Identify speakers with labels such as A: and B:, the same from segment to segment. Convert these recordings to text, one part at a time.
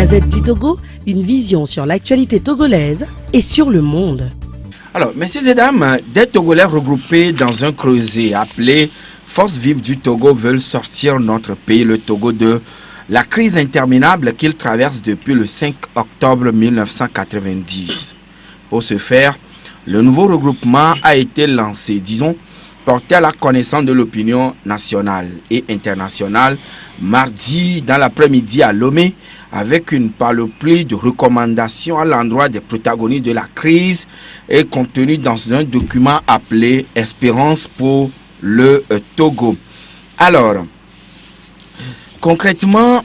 A: Gazette du Togo, une vision sur l'actualité togolaise et sur le monde.
B: Alors, messieurs et dames, des Togolais regroupés dans un creuset appelé Forces vives du Togo veulent sortir notre pays, le Togo, de la crise interminable qu'il traverse depuis le 5 octobre 1990. Pour ce faire, le nouveau regroupement a été lancé, porté à la connaissance de l'opinion nationale et internationale, mardi dans l'après-midi à Lomé, avec une panoplie de recommandations à l'endroit des protagonistes de la crise et contenues dans un document appelé « Espérance pour le Togo ». Alors, concrètement,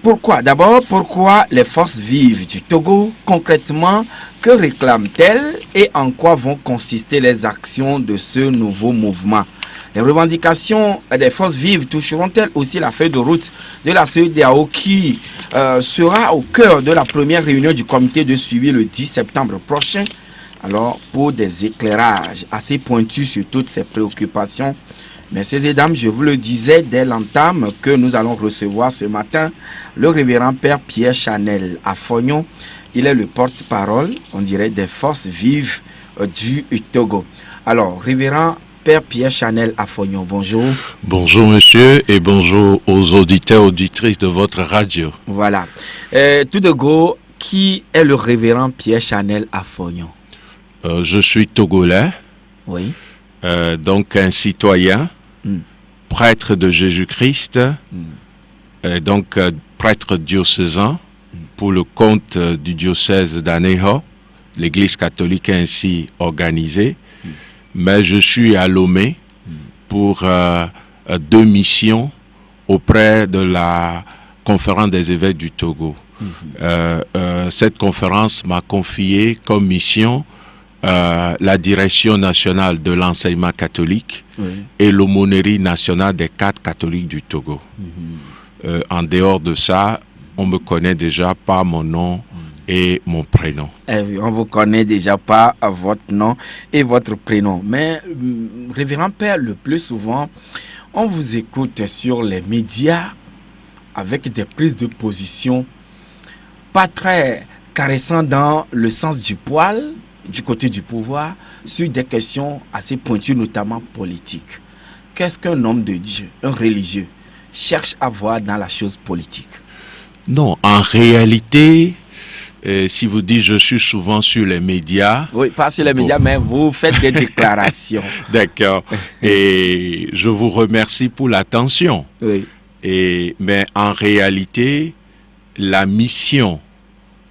B: pourquoi les forces vives du Togo? Concrètement, que réclament-elles et en quoi vont consister les actions de ce nouveau mouvement? Les revendications des forces vives toucheront-elles aussi la feuille de route de la CEDEAO qui sera au cœur de la première réunion du comité de suivi le 10 septembre prochain? Alors, pour des éclairages assez pointus sur toutes ces préoccupations, messieurs et dames, je vous le disais dès l'entame que nous allons recevoir ce matin le révérend Père Pierre Chanel Afognon. Il est le porte-parole, on dirait, des forces vives du Togo. Alors, révérend Père Pierre Chanel Afognon, bonjour.
C: Bonjour monsieur et bonjour aux auditeurs, auditrices de votre radio.
B: Voilà. Tout de go, qui est le révérend Pierre Chanel Afognon?
C: Je suis togolais,
B: oui.
C: Donc un citoyen, prêtre de Jésus-Christ, donc prêtre diocésain pour le compte du diocèse d'Aného, l'église catholique ainsi organisée. Mais je suis à Lomé pour 2 missions auprès de la conférence des évêques du Togo. Cette conférence m'a confié comme mission la direction nationale de l'enseignement catholique et l'aumônerie nationale des 4 catholiques du Togo. En dehors de ça, on me connaît déjà par mon nom et mon prénom.
B: On vous connaît déjà par votre nom et votre prénom. Mais, révérend Père, le plus souvent, on vous écoute sur les médias avec des prises de position pas très caressantes dans le sens du poil, du côté du pouvoir, sur des questions assez pointues, notamment politiques. Qu'est-ce qu'un homme de Dieu, un religieux, cherche à voir dans la chose politique?
C: Non, en réalité, si vous dites je suis souvent sur les médias...
B: Oui, pas sur les médias, mais vous faites des déclarations.
C: D'accord. Et je vous remercie pour l'attention.
B: Oui.
C: Mais en réalité, la mission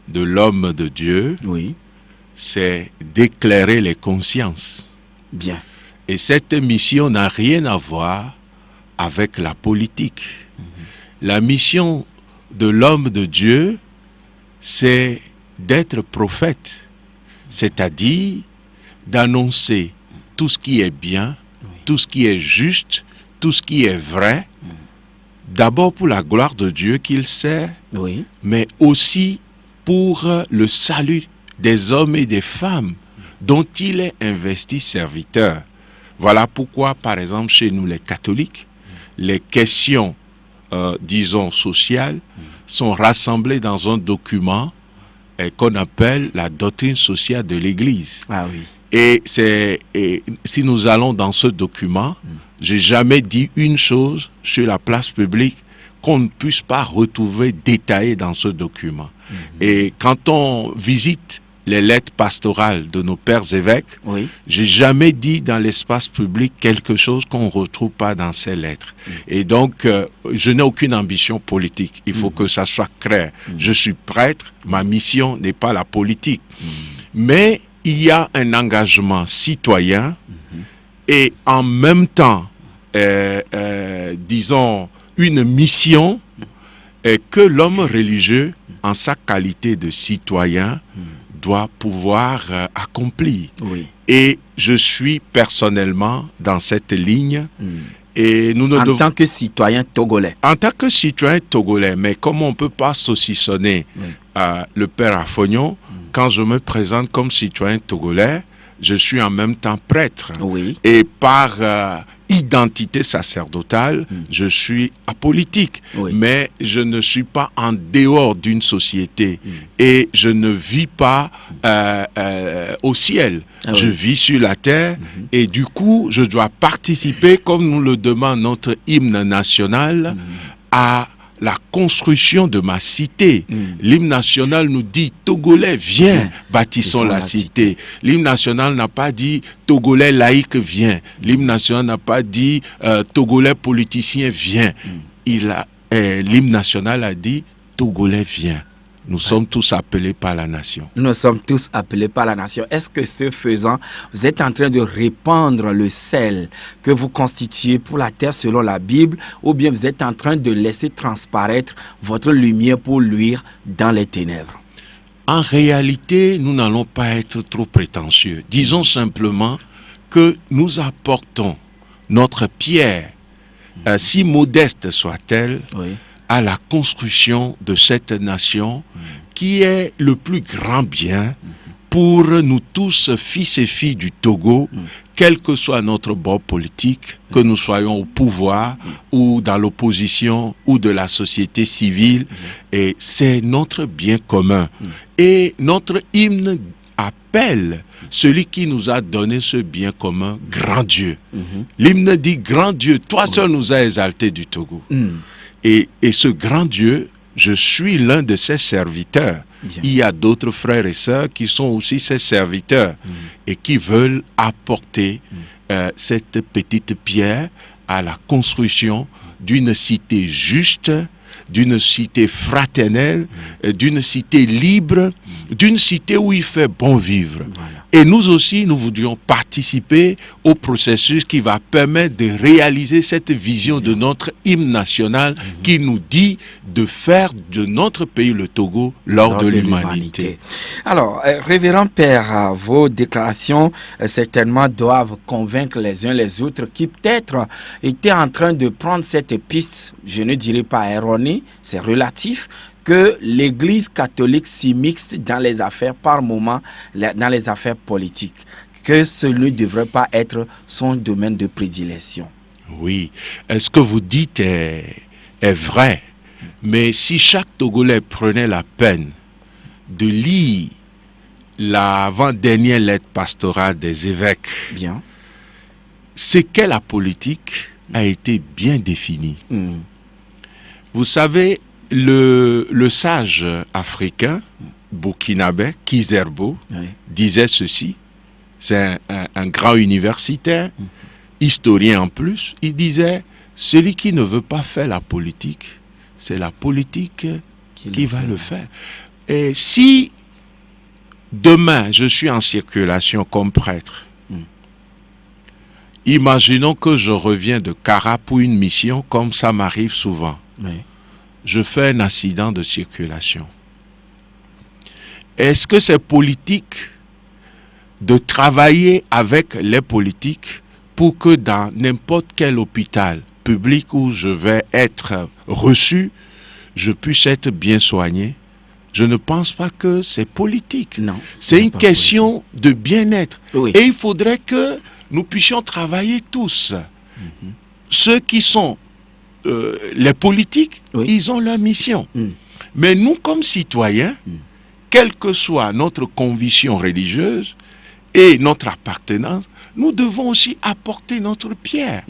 C: de l'homme de Dieu, c'est d'éclairer les consciences.
B: Bien. Et
C: cette mission n'a rien à voir avec la politique. La mission de l'homme de Dieu, c'est d'être prophète, c'est-à-dire d'annoncer tout ce qui est bien, tout ce qui est juste, tout ce qui est vrai, d'abord pour la gloire de Dieu qu'il sert, mais aussi pour le salut des hommes et des femmes dont il est investi serviteur. Voilà pourquoi, par exemple, chez nous les catholiques, les questions, disons, sociales, sont rassemblées dans un document qu'on appelle la doctrine sociale de l'Église.
B: Ah oui.
C: Et si nous allons dans ce document, j'ai jamais dit une chose sur la place publique qu'on ne puisse pas retrouver détaillée dans ce document. Et quand on visite les lettres pastorales de nos pères évêques, j'ai jamais dit dans l'espace public quelque chose qu'on ne retrouve pas dans ces lettres. Et donc, je n'ai aucune ambition politique. Il faut que ça soit clair. Je suis prêtre, ma mission n'est pas la politique. Mais il y a un engagement citoyen et en même temps, disons, une mission que l'homme religieux, en sa qualité de citoyen, doit pouvoir accomplir. Et je suis personnellement dans cette ligne. Et nous ne
B: tant que citoyen togolais.
C: En tant que citoyen togolais, mais comme on ne peut pas saucissonner le père Afognon, quand je me présente comme citoyen togolais, je suis en même temps prêtre. Et par identité sacerdotale, je suis apolitique.
B: Oui.
C: Mais je ne suis pas en dehors d'une société et je ne vis pas au ciel.
B: Ah
C: Je
B: oui.
C: vis sur la terre et du coup, je dois participer, comme nous le demande notre hymne national, à la construction de ma cité. L'hymne national nous dit Togolais, viens, bâtissons la cité. L'hymne national n'a pas dit Togolais laïque, viens. L'hymne national n'a pas dit Togolais politicien, viens. L'hymne national a dit Togolais, viens. Nous sommes tous appelés par la nation.
B: Nous sommes tous appelés par la nation. Est-ce que ce faisant, vous êtes en train de répandre le sel que vous constituez pour la terre selon la Bible, ou bien vous êtes en train de laisser transparaître votre lumière pour luire dans les ténèbres?
C: En réalité, nous n'allons pas être trop prétentieux. Disons simplement que nous apportons notre pierre, si modeste soit-elle,
B: Oui.
C: à la construction de cette nation qui est le plus grand bien pour nous tous, fils et filles du Togo, quel que soit notre bord politique, que nous soyons au pouvoir ou dans l'opposition ou de la société civile, et c'est notre bien commun. Et notre hymne appelle celui qui nous a donné ce bien commun, grand Dieu. L'hymne dit, grand Dieu, toi seul nous as exaltés du Togo. Et ce grand Dieu, je suis l'un de ses serviteurs.
B: Bien.
C: Il y a d'autres frères et sœurs qui sont aussi ses serviteurs et qui veulent apporter cette petite pierre à la construction d'une cité juste, d'une cité fraternelle, d'une cité libre, d'une cité où il fait bon vivre.
B: Voilà.
C: Et nous aussi, nous voudrions participer au processus qui va permettre de réaliser cette vision de notre hymne national qui nous dit de faire de notre pays, le Togo, l'or de l'humanité.
B: Alors, révérend Père, vos déclarations certainement doivent convaincre les uns les autres qui peut-être étaient en train de prendre cette piste, je ne dirais pas erronée, c'est relatif, que l'Église catholique s'immisce dans les affaires par moment, dans les affaires politiques, que ce ne devrait pas être son domaine de prédilection.
C: Oui, ce que vous dites est vrai, mais si chaque Togolais prenait la peine de lire l'avant-dernière lettre pastorale des évêques,
B: Bien.
C: c'est que la politique a été bien définie. Vous savez, le sage africain burkinabé, Kizerbo, disait ceci. C'est un grand universitaire, historien en plus. Il disait, celui qui ne veut pas faire la politique, c'est la politique qui va le faire. Et si demain je suis en circulation comme prêtre, imaginons que je reviens de Kara pour une mission, comme ça m'arrive souvent.
B: Oui.
C: Je fais un accident de circulation. Est-ce que c'est politique de travailler avec les politiques pour que dans n'importe quel hôpital public où je vais être reçu, je puisse être bien soigné? Je ne pense pas que c'est politique.
B: Non.
C: C'est une question de bien-être.
B: Oui.
C: Et il faudrait que nous puissions travailler tous. Ceux qui sont les politiques, ils ont leur mission. Mais nous, comme citoyens, quelle que soit notre conviction religieuse et notre appartenance, nous devons aussi apporter notre pierre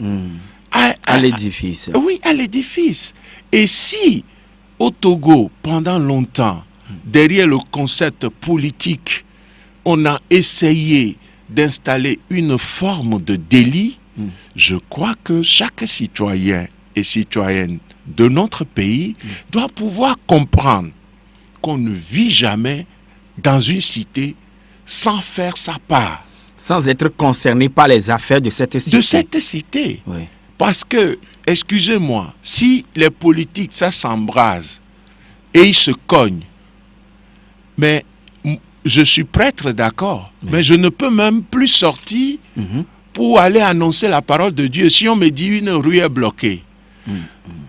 B: à l'édifice.
C: Oui, à l'édifice. Et si, au Togo, pendant longtemps, derrière le concept politique, on a essayé d'installer une forme de délit, je crois que chaque citoyen et citoyenne de notre pays doit pouvoir comprendre qu'on ne vit jamais dans une cité sans faire sa part.
B: Sans être concerné par les affaires de cette cité.
C: De cette cité.
B: Oui.
C: Parce que, excusez-moi, si les politiques, ça s'embrase et ils se cognent, mais je suis prêtre, d'accord, mais je ne peux même plus sortir pour aller annoncer la parole de Dieu si on me dit une rue est bloquée.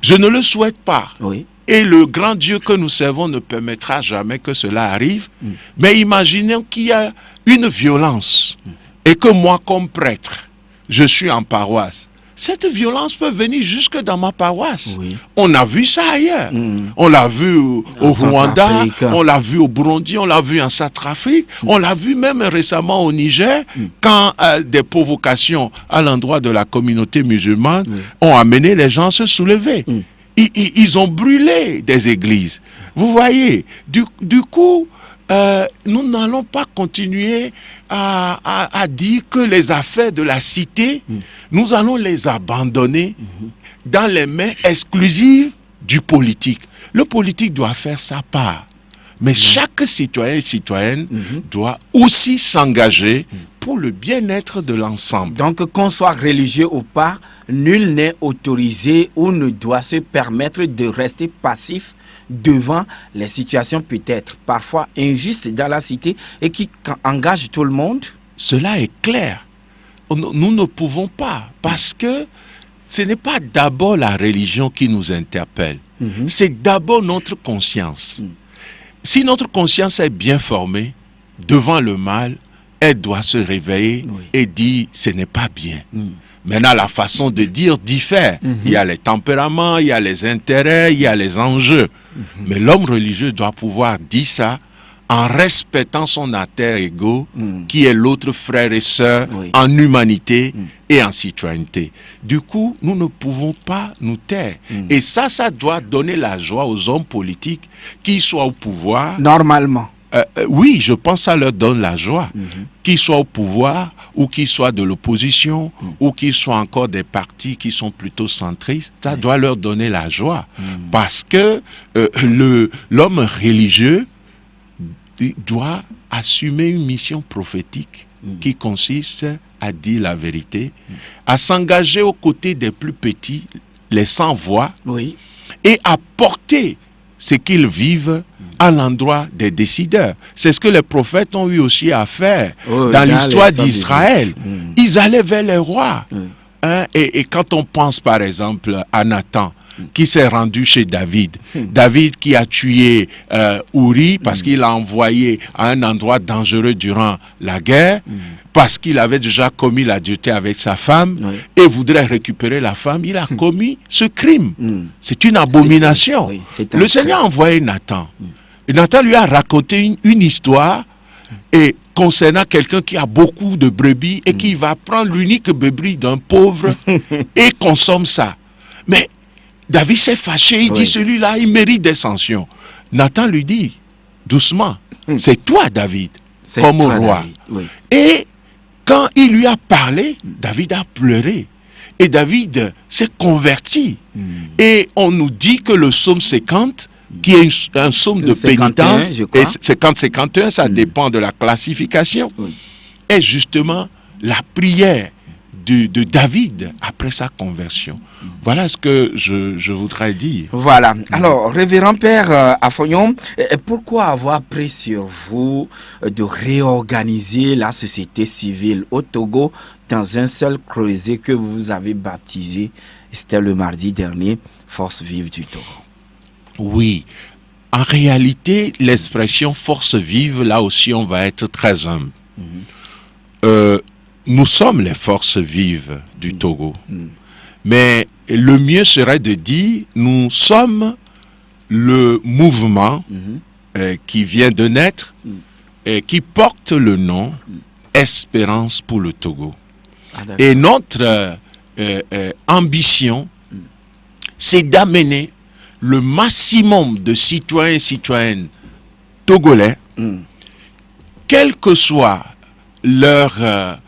C: Je ne le souhaite pas.
B: Oui.
C: Et le grand Dieu que nous servons ne permettra jamais que cela arrive. Mais imaginons qu'il y a une violence et que moi, comme prêtre, je suis en paroisse. cette violence peut venir jusque dans ma paroisse.
B: Oui.
C: On a vu ça ailleurs. On l'a vu au Rwanda,
B: Centrafrique.
C: on l'a vu au Burundi, on l'a vu en Centrafrique, on l'a vu même récemment au Niger, quand des provocations à l'endroit de la communauté musulmane ont amené les gens à se soulever. Ils ont brûlé des églises. Vous voyez, du coup, nous n'allons pas continuer à dire que les affaires de la cité, nous allons les abandonner dans les mains exclusives du politique. Le politique doit faire sa part. Mais chaque citoyen et citoyenne doit aussi s'engager pour le bien-être de l'ensemble.
B: Donc, qu'on soit religieux ou pas, nul n'est autorisé ou ne doit se permettre de rester passif devant les situations peut-être parfois injustes dans la cité et qui engagent tout le monde.
C: Cela est clair. Nous ne pouvons pas, parce que ce n'est pas d'abord la religion qui nous interpelle. C'est d'abord notre conscience. Si notre conscience est bien formée, devant le mal, elle doit se réveiller et dire « ce n'est pas bien ». Maintenant, la façon de dire diffère. Il y a les tempéraments, il y a les intérêts, il y a les enjeux. Mais l'homme religieux doit pouvoir dire ça en respectant son alter ego, qui est l'autre frère et sœur en humanité et en citoyenneté. Du coup, nous ne pouvons pas nous taire. Et ça doit donner la joie aux hommes politiques, qu'ils soient au pouvoir.
B: Normalement.
C: Oui, je pense que ça leur donne la joie. Qu'ils soient au pouvoir, ou qu'ils soient de l'opposition, ou qu'ils soient encore des partis qui sont plutôt centristes, ça doit leur donner la joie. Parce que l'homme religieux doit assumer une mission prophétique qui consiste à dire la vérité, à s'engager aux côtés des plus petits, les sans-voix, et à porter ce qu'ils vivent à l'endroit des décideurs. C'est ce que les prophètes ont eu aussi à faire dans l'histoire d'Israël. Ils allaient vers les rois. Et quand on pense par exemple à Nathan, qui s'est rendu chez David. David qui a tué Uri parce qu'il l'a envoyé à un endroit dangereux durant la guerre, parce qu'il avait déjà commis l'adultère avec sa femme et voudrait récupérer la femme. Il a commis ce crime. C'est une abomination. Le Seigneur a envoyé Nathan. Et Nathan lui a raconté une histoire et concernant quelqu'un qui a beaucoup de brebis et qui va prendre l'unique brebis d'un pauvre et consomme ça. Mais David s'est fâché, il dit celui-là, il mérite des sanctions. Nathan lui dit, doucement, c'est toi David, comme roi. Et quand il lui a parlé, David a pleuré. Et David s'est converti. Et on nous dit que le psaume 50, qui est un psaume de 51, pénitence, et 50-51, ça dépend de la classification, est justement la prière de David après sa conversion. Voilà ce que je voudrais dire.
B: Voilà. Alors, révérend Père Afognon, pourquoi avoir pris sur vous de réorganiser la société civile au Togo dans un seul creuset que vous avez baptisé, c'était le mardi dernier, Force vive du Togo?
C: Oui. En réalité, l'expression force vive, là aussi, on va être très humble. Nous sommes les forces vives du Togo. Mais le mieux serait de dire, nous sommes le mouvement qui vient de naître et qui porte le nom Espérance pour le Togo. Et notre ambition, c'est d'amener le maximum de citoyens et citoyennes togolais, quel que soit leur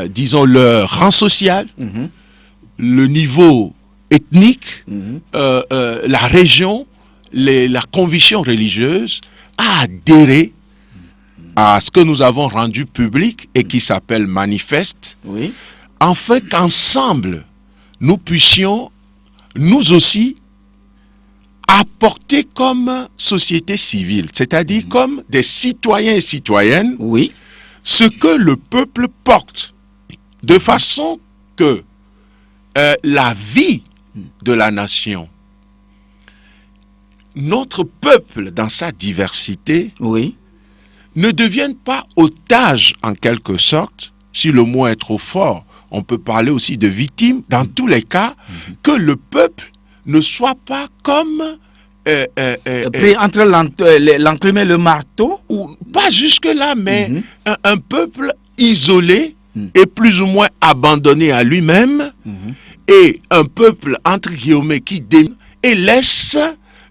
C: disons leur rang social, le niveau ethnique, la région, la conviction religieuse, à adhérer à ce que nous avons rendu public et qui s'appelle Manifeste, afin qu'ensemble, nous puissions, nous aussi, apporter comme société civile, c'est-à-dire comme des citoyens et citoyennes, ce que le peuple porte, de façon que la vie de la nation, notre peuple dans sa diversité, ne devienne pas otage en quelque sorte, si le mot est trop fort, on peut parler aussi de victimes, dans tous les cas, que le peuple ne soit pas comme...
B: pris entre l'enclume et le marteau.
C: Ou, pas jusque-là, mais un peuple isolé et plus ou moins abandonné à lui-même, et un peuple, entre guillemets, qui dénie et laisse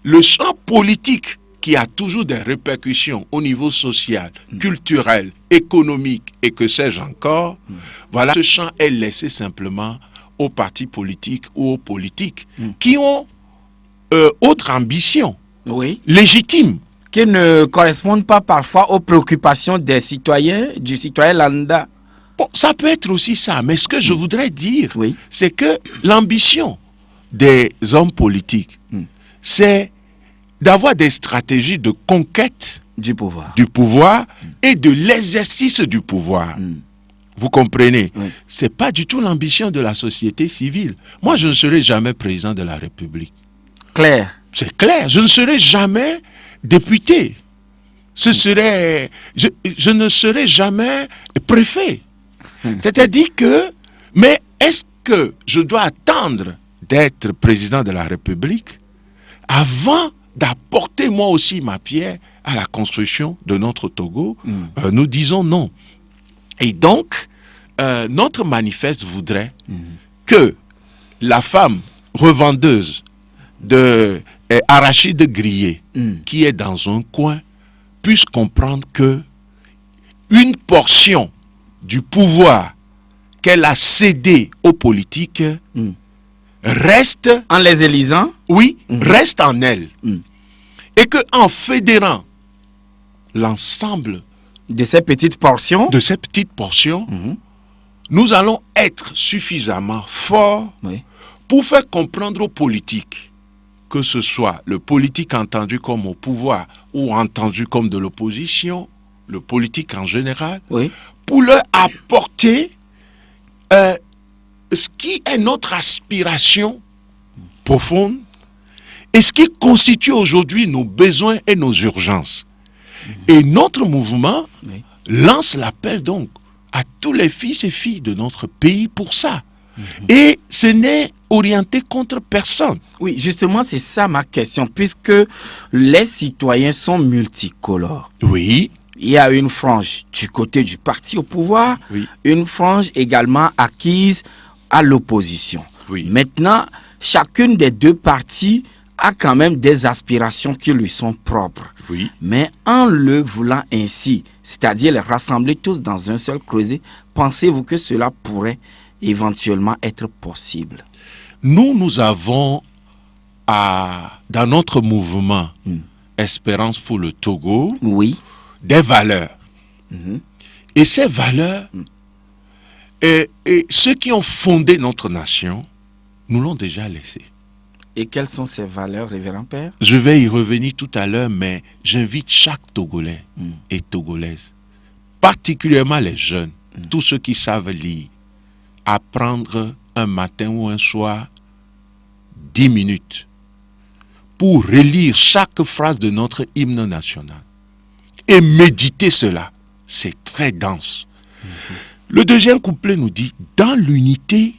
C: le champ politique qui a toujours des répercussions au niveau social, culturel, économique et que sais-je encore, voilà, ce champ est laissé simplement aux partis politiques ou aux politiques qui ont autre ambition, légitime.
B: Qui ne correspondent pas parfois aux préoccupations des citoyens, du citoyen lambda.
C: Bon, ça peut être aussi ça, mais ce que je voudrais dire, c'est que l'ambition des hommes politiques, c'est d'avoir des stratégies de conquête du pouvoir et de l'exercice du pouvoir. Vous comprenez? C'est pas du tout l'ambition de la société civile. Moi, je ne serai jamais président de la République.
B: Clair.
C: C'est clair. Je ne serai jamais député. Je ne serai jamais préfet. C'est-à-dire que, mais est-ce que je dois attendre d'être président de la République avant d'apporter moi aussi ma pierre à la construction de notre Togo? Nous disons non. Et donc, notre manifeste voudrait que la femme revendeuse de arachides grillés qui est dans un coin puisse comprendre que une portion du pouvoir qu'elle a cédé aux politiques reste
B: en les élisant,
C: reste en elle, et que en fédérant l'ensemble
B: de ces petites portions,
C: nous allons être suffisamment forts pour faire comprendre aux politiques, que ce soit le politique entendu comme au pouvoir ou entendu comme de l'opposition, le politique en général, pour leur apporter ce qui est notre aspiration profonde et ce qui constitue aujourd'hui nos besoins et nos urgences. Et notre mouvement lance l'appel donc à tous les fils et filles de notre pays pour ça. Et ce n'est orienté contre personne.
B: Oui, justement, c'est ça ma question, puisque les citoyens sont multicolores.
C: Oui.
B: Il y a une frange du côté du parti au pouvoir, une frange également acquise à l'opposition. Maintenant, chacune des deux parties a quand même des aspirations qui lui sont propres. Mais en le voulant ainsi, c'est-à-dire les rassembler tous dans un seul creuset, pensez-vous que cela pourrait éventuellement être possible?
C: Nous avons dans notre mouvement Espérance pour le Togo des valeurs. Et ces valeurs, et ceux qui ont fondé notre nation nous l'ont déjà laissé.
B: Et quelles sont ces valeurs, révérend Père?
C: Je vais y revenir tout à l'heure, mais j'invite chaque Togolais et Togolaise, particulièrement les jeunes, tous ceux qui savent lire, à prendre un matin ou un soir 10 minutes pour relire chaque phrase de notre hymne national et méditer cela. C'est très dense. Le deuxième couplet nous dit: dans l'unité,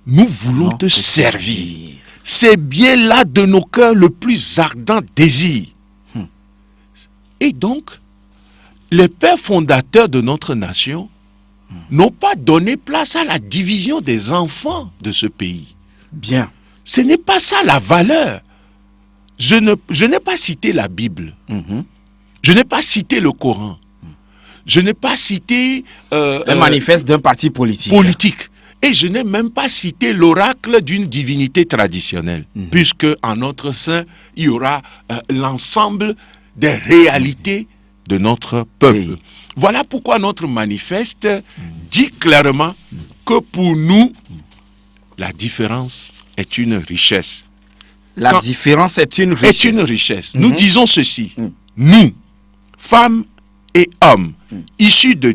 C: nous voulons te servir. C'est bien là de nos cœurs le plus ardent désir. Et donc, les pères fondateurs de notre nation n'ont pas donné place à la division des enfants de ce pays.
B: Bien.
C: Ce n'est pas ça la valeur. Je n'ai pas cité la Bible. Je n'ai pas cité le Coran. Je n'ai pas cité...
B: un manifeste d'un parti politique.
C: Et je n'ai même pas cité l'oracle d'une divinité traditionnelle, puisque en notre sein, il y aura l'ensemble des réalités de notre peuple. Voilà pourquoi notre manifeste dit clairement que pour nous, la différence est une richesse.
B: La différence est une richesse.
C: Est une richesse. Nous disons ceci. Nous, femmes et hommes, issus de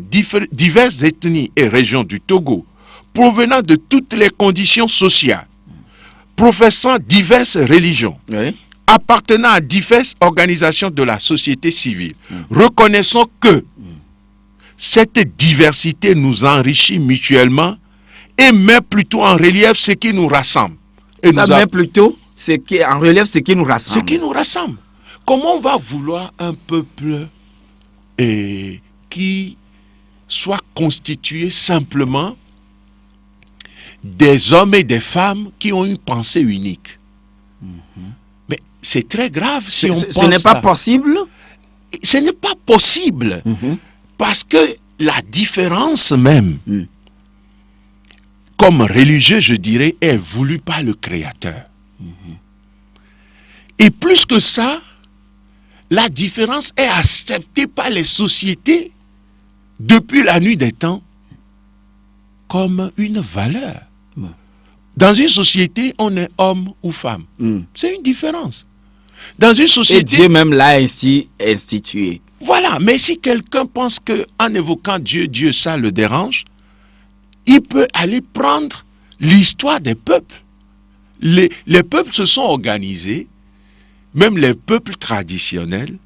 C: diverses ethnies et régions du Togo, provenant de toutes les conditions sociales, professant diverses religions, appartenant à diverses organisations de la société civile, reconnaissons que cette diversité nous enrichit mutuellement et met plutôt en relief ce qui nous rassemble. Et
B: Ça met plutôt en relief ce qui nous rassemble.
C: Ce qui nous rassemble. Comment on va vouloir un peuple qui soit constitué simplement des hommes et des femmes qui ont une pensée unique? Mais c'est très grave si on pense
B: ce n'est pas possible.
C: Ce n'est pas possible. Parce que la différence même, comme religieux, je dirais, est voulue par le Créateur. Et plus que ça, la différence est acceptée par les sociétés depuis la nuit des temps comme une valeur. Dans une société, on est homme ou femme. C'est une différence. Dans une société...
B: Et Dieu même l'a ainsi institué.
C: Voilà, mais si quelqu'un pense qu'en évoquant Dieu, ça le dérange, il peut aller prendre l'histoire des peuples. Les peuples se sont organisés, même les peuples traditionnels,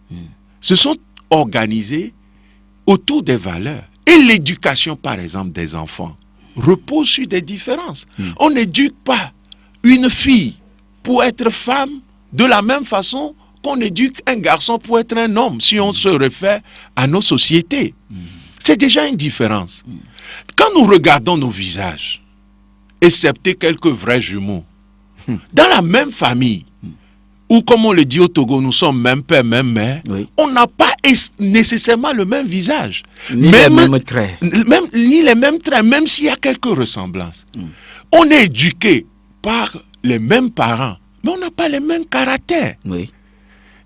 C: se sont organisés autour des valeurs. Et l'éducation, par exemple, des enfants repose sur des différences. On n'éduque pas une fille pour être femme de la même façon qu'on éduque un garçon pour être un homme, si on se réfère à nos sociétés. C'est déjà une différence. Quand nous regardons nos visages, excepté quelques vrais jumeaux, dans la même famille, ou comme on le dit au Togo, nous sommes même père, même mère, on n'a pas nécessairement le même visage.
B: Ni les mêmes traits.
C: Ni les mêmes traits, même s'il y a quelques ressemblances. On est éduqué par les mêmes parents, mais on n'a pas les mêmes caractères.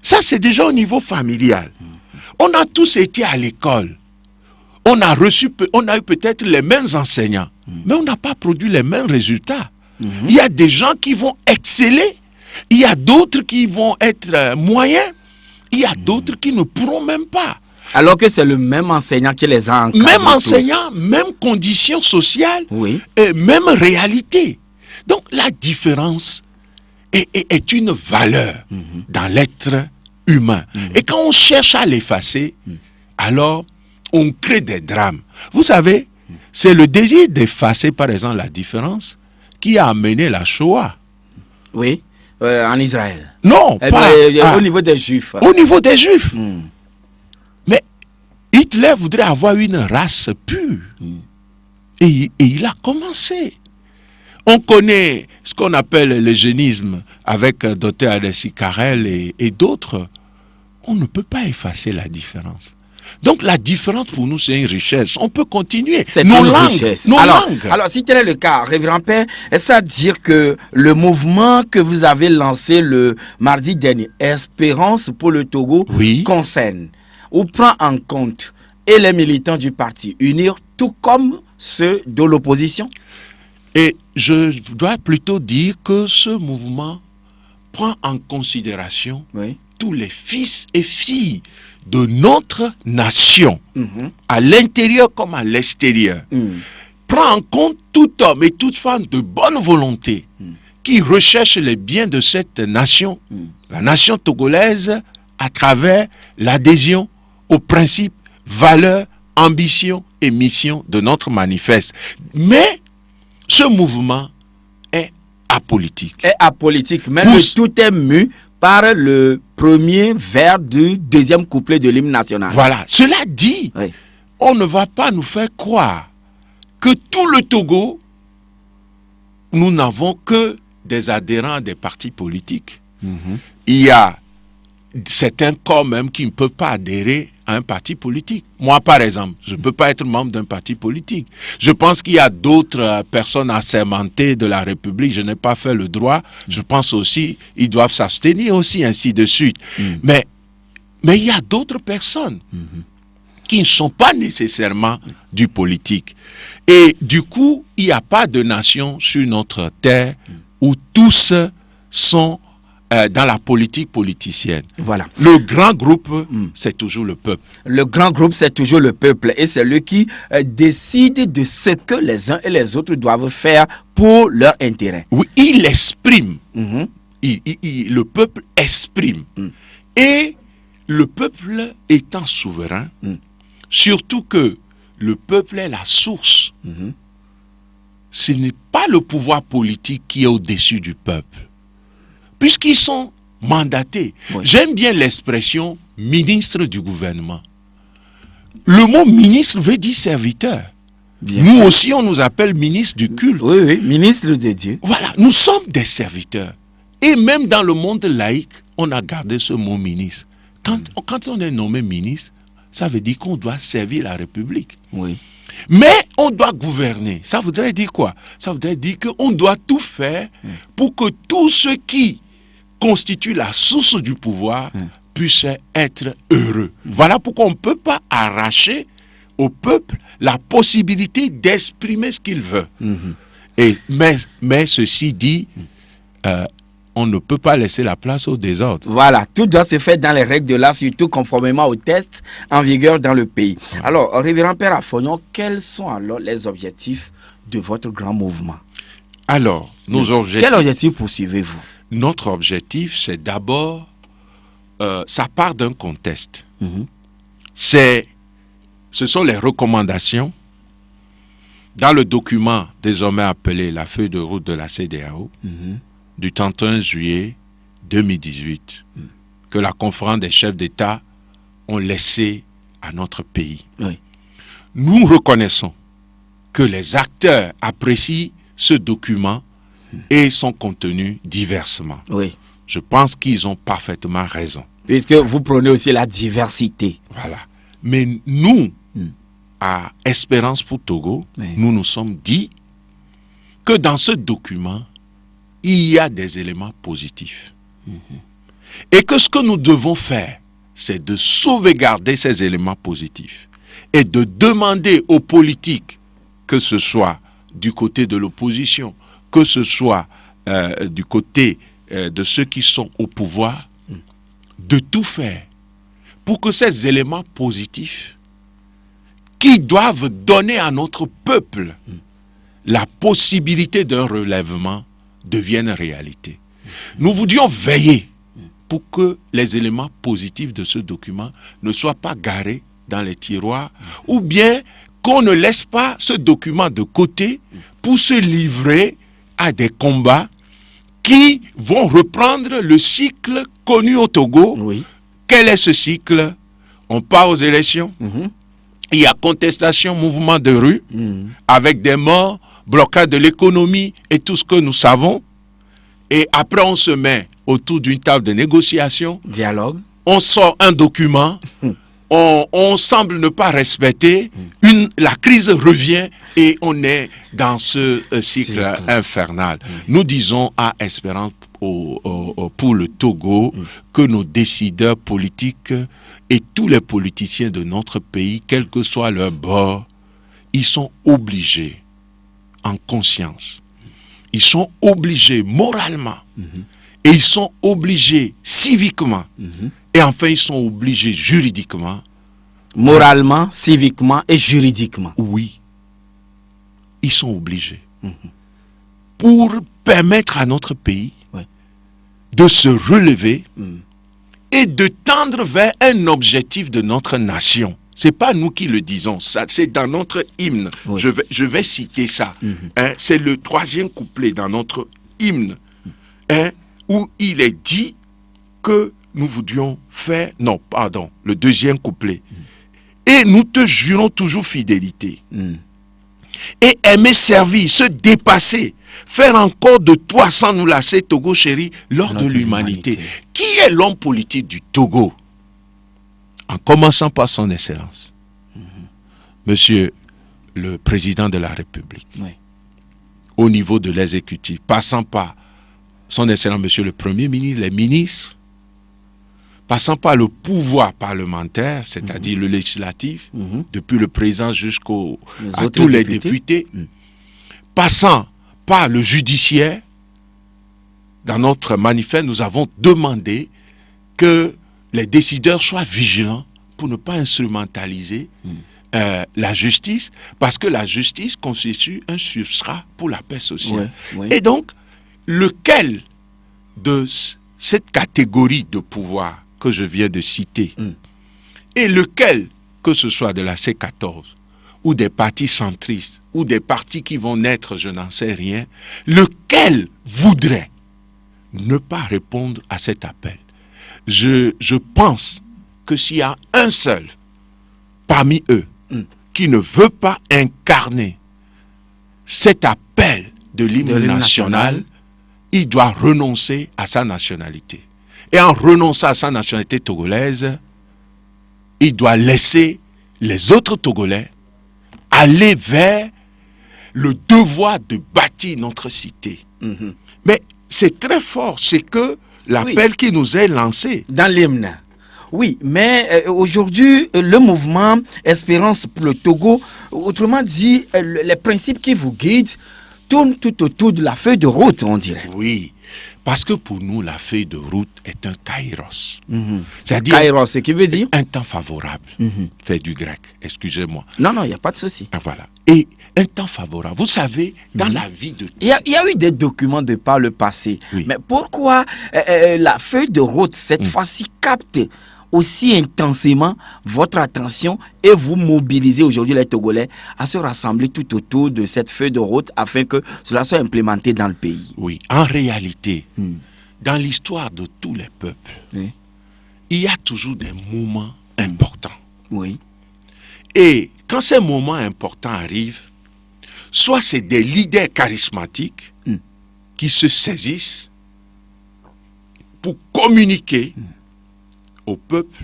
C: Ça, c'est déjà au niveau familial. On a tous été à l'école. On a eu peut-être les mêmes enseignants, mais on n'a pas produit les mêmes résultats. Il y a des gens qui vont exceller, il y a d'autres qui vont être moyens, il y a d'autres qui ne pourront même pas.
B: Alors que c'est le même enseignant qui les a encadrés.
C: Même enseignant, même conditions sociales, et même réalité. Donc la différence est une valeur dans l'être humain. Et quand on cherche à l'effacer, alors on crée des drames. Vous savez, c'est le désir d'effacer, par exemple, la différence qui a amené la Shoah.
B: Oui, en Israël.
C: Non, pas
B: au niveau des Juifs.
C: Au niveau des Juifs. Mais Hitler voudrait avoir une race pure. Et il a commencé. On connaît ce qu'on appelle l'eugénisme avec Dr. Alessi Carrel et d'autres. On ne peut pas effacer la différence. Donc la différence pour nous, c'est une richesse. On peut continuer.
B: C'est une richesse.
C: Nos
B: alors,
C: langues.
B: Alors, si tel est le cas, Révérend Père, est-ce à dire que le mouvement que vous avez lancé le mardi dernier, Espérance pour le Togo, concerne ou prend en compte et les militants du parti UNIR, tout comme ceux de l'opposition?
C: Et je dois plutôt dire que ce mouvement prend en considération tous les fils et filles de notre nation, à l'intérieur comme à l'extérieur. Prend en compte tout homme et toute femme de bonne volonté qui recherche les biens de cette nation, la nation togolaise, à travers l'adhésion aux principes, valeurs, ambitions et missions de notre manifeste. Mais ce mouvement est apolitique.
B: Est apolitique, même tout est mu par le premier vers du deuxième couplet de l'hymne national.
C: Voilà. Cela dit, on ne va pas nous faire croire que tout le Togo, nous n'avons que des adhérents des partis politiques. Il y a certains corps même qui ne peuvent pas adhérer à un parti politique. Moi, par exemple, je ne peux pas être membre d'un parti politique. Je pense qu'il y a d'autres personnes assermentées de la République. Je n'ai pas fait le droit. Je pense aussi ils doivent s'abstenir aussi, ainsi de suite. Mais il y a d'autres personnes qui ne sont pas nécessairement du politique. Et du coup, il n'y a pas de nation sur notre terre où tous sont dans la politique politicienne.
B: Voilà.
C: Le grand groupe, c'est toujours le peuple.
B: Le grand groupe, c'est toujours le peuple. Et c'est lui qui décide de ce que les uns et les autres doivent faire pour leur intérêt.
C: Oui, il exprime. Le peuple exprime. Et le peuple étant souverain, surtout que le peuple est la source. ce n'est pas le pouvoir politique qui est au-dessus du peuple, puisqu'ils sont mandatés.
B: Oui.
C: J'aime bien l'expression ministre du gouvernement. Le mot ministre veut dire serviteur.
B: Bien
C: Nous
B: sûr.
C: aussi, on nous appelle ministre du culte.
B: Oui, oui, ministre de Dieu.
C: Voilà, nous sommes des serviteurs. Et même dans le monde laïque, on a gardé ce mot ministre. Quand on est nommé ministre, ça veut dire qu'on doit servir la République.
B: Oui.
C: Mais on doit gouverner. Ça voudrait dire quoi? Ça voudrait dire qu'on doit tout faire pour que tout ce qui constitue la source du pouvoir puisse être heureux. Voilà pourquoi on ne peut pas arracher au peuple la possibilité d'exprimer ce qu'il veut. Mais ceci dit, on ne peut pas laisser la place au désordre.
B: Voilà, tout doit se faire dans les règles de l'art, surtout conformément aux tests en vigueur dans le pays. Alors, révérend Père Afognon, quels sont alors les objectifs de votre grand mouvement?
C: Alors,
B: Quel objectif poursuivez-vous?
C: notre objectif, c'est d'abord, ça part d'un contexte. Ce sont les recommandations dans le document désormais appelé la feuille de route de la CEDEAO du 31 juillet 2018 que la conférence des chefs d'État ont laissé à notre pays.
B: Oui.
C: Nous reconnaissons que les acteurs apprécient ce document et son contenu diversement.
B: Oui.
C: Je pense qu'ils ont parfaitement raison.
B: Puisque vous prenez aussi la diversité.
C: Voilà. Mais nous, à Espérance pour Togo, nous nous sommes dit que dans ce document, il y a des éléments positifs. Et que ce que nous devons faire, c'est de sauvegarder ces éléments positifs et de demander aux politiques, que ce soit du côté de l'opposition, que ce soit du côté de ceux qui sont au pouvoir, de tout faire pour que ces éléments positifs qui doivent donner à notre peuple la possibilité d'un relèvement deviennent réalité. Nous voudrions veiller pour que les éléments positifs de ce document ne soient pas garés dans les tiroirs ou bien qu'on ne laisse pas ce document de côté pour se livrer à des combats qui vont reprendre le cycle connu au Togo.
B: Oui.
C: Quel est ce cycle? On part aux élections, il y a contestation, mouvement de rue, avec des morts, blocage de l'économie et tout ce que nous savons. Et après, on se met autour d'une table de négociation.
B: Dialogue.
C: On sort un document. On semble ne pas respecter. La crise revient et on est dans ce cycle infernal. Nous disons à Espérance pour le Togo que nos décideurs politiques et tous les politiciens de notre pays, quel que soit leur bord, ils sont obligés, en conscience, ils sont obligés moralement, et ils sont obligés civiquement, et enfin ils sont obligés juridiquement.
B: Moralement, civiquement et juridiquement.
C: Oui, ils sont obligés. Pour permettre à notre pays de se relever et de tendre vers un objectif de notre nation. Ce n'est pas nous qui le disons, ça, c'est dans notre hymne.
B: Oui.
C: Je vais citer ça. C'est le 3e couplet dans notre hymne où il est dit que nous voudrions faire... Non, pardon, le 2e couplet. Et nous te jurons toujours fidélité. Et aimer servir, se dépasser, faire encore de toi sans nous lasser, Togo chéri, lors de l'humanité. Qui est l'homme politique du Togo? En commençant par son excellence, Monsieur le Président de la République, au niveau de l'exécutif, passant par son excellence Monsieur le Premier ministre, les ministres, passant par le pouvoir parlementaire, c'est-à-dire le législatif, depuis le président jusqu'à tous les députés, passant par le judiciaire. Dans notre manifeste, nous avons demandé que les décideurs soient vigilants pour ne pas instrumentaliser la justice, parce que la justice constitue un substrat pour la paix sociale. Et donc, lequel de cette catégorie de pouvoir que je viens de citer, et lequel que ce soit de la C14 ou des partis centristes, ou des partis qui vont naître, je n'en sais rien, lequel voudrait ne pas répondre à cet appel? Je pense que s'il y a un seul parmi eux qui ne veut pas incarner cet appel de l'hymne national, il doit renoncer à sa nationalité. Et en renonçant à sa nationalité togolaise, il doit laisser les autres Togolais aller vers le devoir de bâtir notre cité. Mais c'est très fort, c'est que l'appel qui nous est lancé.
B: Dans l'hymne. Oui, mais aujourd'hui, le mouvement Espérance pour le Togo, autrement dit, les principes qui vous guident tournent tout autour de la feuille de route, on dirait.
C: Oui, parce que pour nous, la feuille de route est un kairos. C'est-à-dire
B: Kairos, ce qui veut dire
C: un temps favorable. Fait du grec, excusez-moi.
B: Non, il n'y a pas de souci.
C: Voilà. Et un temps favorable. Vous savez, dans la vie de...
B: Il y a eu des documents de par le passé.
C: Oui.
B: Mais pourquoi la feuille de route, cette fois-ci, capte aussi intensément votre attention et vous mobilisez aujourd'hui les Togolais à se rassembler tout autour de cette feuille de route afin que cela soit implémenté dans le pays?
C: Oui, en réalité, dans l'histoire de tous les peuples, il y a toujours des moments importants.
B: Oui.
C: Et quand ces moments importants arrivent, soit c'est des leaders charismatiques qui se saisissent pour communiquer au peuple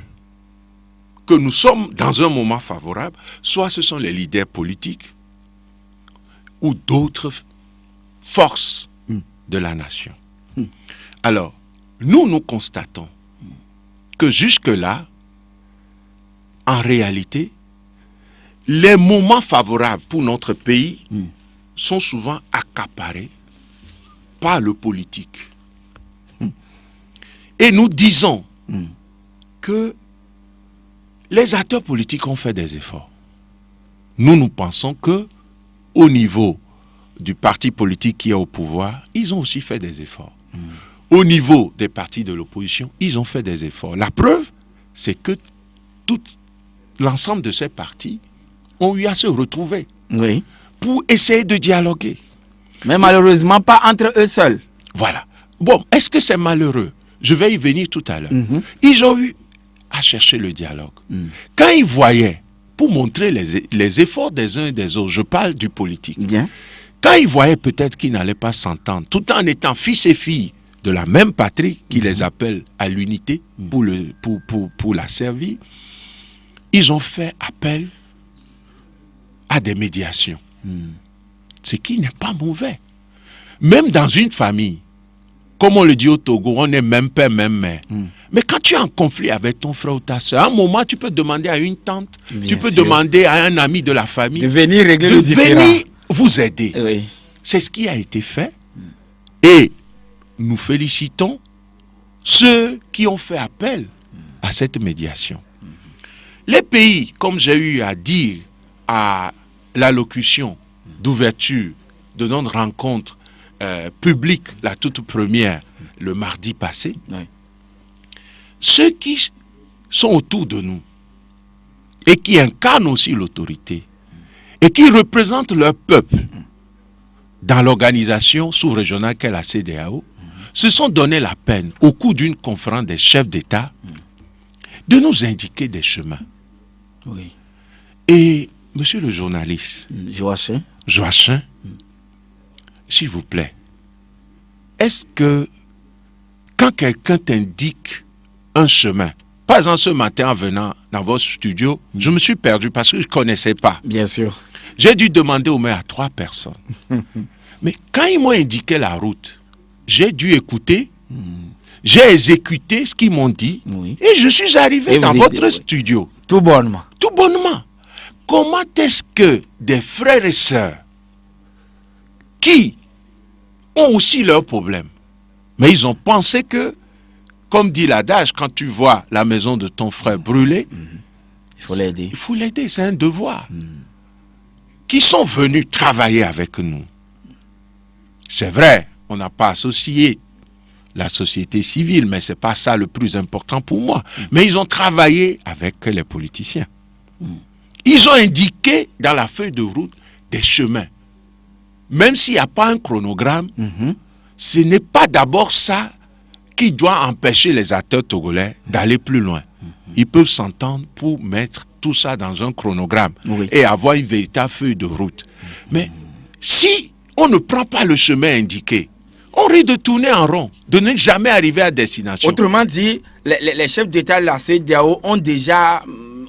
C: que nous sommes dans un moment favorable, soit ce sont les leaders politiques ou d'autres forces de la nation. Alors, nous constatons que jusque-là, en réalité, les moments favorables pour notre pays sont souvent accaparés par le politique. Et nous disons que les acteurs politiques ont fait des efforts. Nous pensons que au niveau du parti politique qui est au pouvoir, ils ont aussi fait des efforts. Au niveau des partis de l'opposition, ils ont fait des efforts. La preuve, c'est que l'ensemble de ces partis ont eu à se retrouver pour essayer de dialoguer.
B: Mais malheureusement, pas entre eux seuls.
C: Voilà. Bon, est-ce que c'est malheureux? Je vais y venir tout à l'heure. Ils ont eu à chercher le dialogue. Quand ils voyaient, pour montrer les efforts des uns et des autres, je parle du politique.
B: Bien.
C: Quand ils voyaient peut-être qu'ils n'allaient pas s'entendre, tout en étant fils et filles de la même patrie qui les appelle à l'unité pour la servir, ils ont fait appel à des médiations. Ce qui n'est pas mauvais. Même dans une famille, comme on le dit au Togo, on est même père, même mère. Mais quand tu es en conflit avec ton frère ou ta soeur, à un moment, tu peux demander à une tante, tu peux demander à un ami de la famille
B: de venir régler le différend.
C: De venir vous aider.
B: Oui.
C: C'est ce qui a été fait. Et nous félicitons ceux qui ont fait appel à cette médiation. Les pays, comme j'ai eu à dire à l'allocution d'ouverture de notre rencontre publique, la toute première, le mardi passé, ceux qui sont autour de nous et qui incarnent aussi l'autorité et qui représentent leur peuple dans l'organisation sous-régionale qu'est la CEDEAO, se sont donné la peine, au cours d'une conférence des chefs d'État, de nous indiquer des chemins.
B: Oui.
C: Et, monsieur le journaliste, Joachim, s'il vous plaît, est-ce que quand quelqu'un t'indique un chemin, par exemple ce matin en venant dans votre studio, je me suis perdu parce que je ne connaissais pas.
B: Bien sûr.
C: J'ai dû demander au moins à 3 personnes. Mais quand ils m'ont indiqué la route, j'ai dû écouter, j'ai exécuté ce qu'ils m'ont dit, et je suis arrivé dans votre studio.
B: Tout bonnement.
C: Tout bonnement. Comment est-ce que des frères et sœurs qui ont aussi leurs problèmes, mais ils ont pensé que, comme dit l'adage, quand tu vois la maison de ton frère brûler,
B: il faut l'aider.
C: Il faut l'aider, c'est un devoir. Qui sont venus travailler avec nous. C'est vrai, on n'a pas associé la société civile, mais ce n'est pas ça le plus important pour moi. Mais ils ont travaillé avec les politiciens. Ils ont indiqué dans la feuille de route des chemins. Même s'il n'y a pas un chronogramme, ce n'est pas d'abord ça qui doit empêcher les acteurs togolais d'aller plus loin. Ils peuvent s'entendre pour mettre tout ça dans un chronogramme et avoir une véritable feuille de route. Mais si on ne prend pas le chemin indiqué, on risque de tourner en rond, de ne jamais arriver à destination.
B: Autrement dit, les chefs d'État de la CEDEAO ont déjà,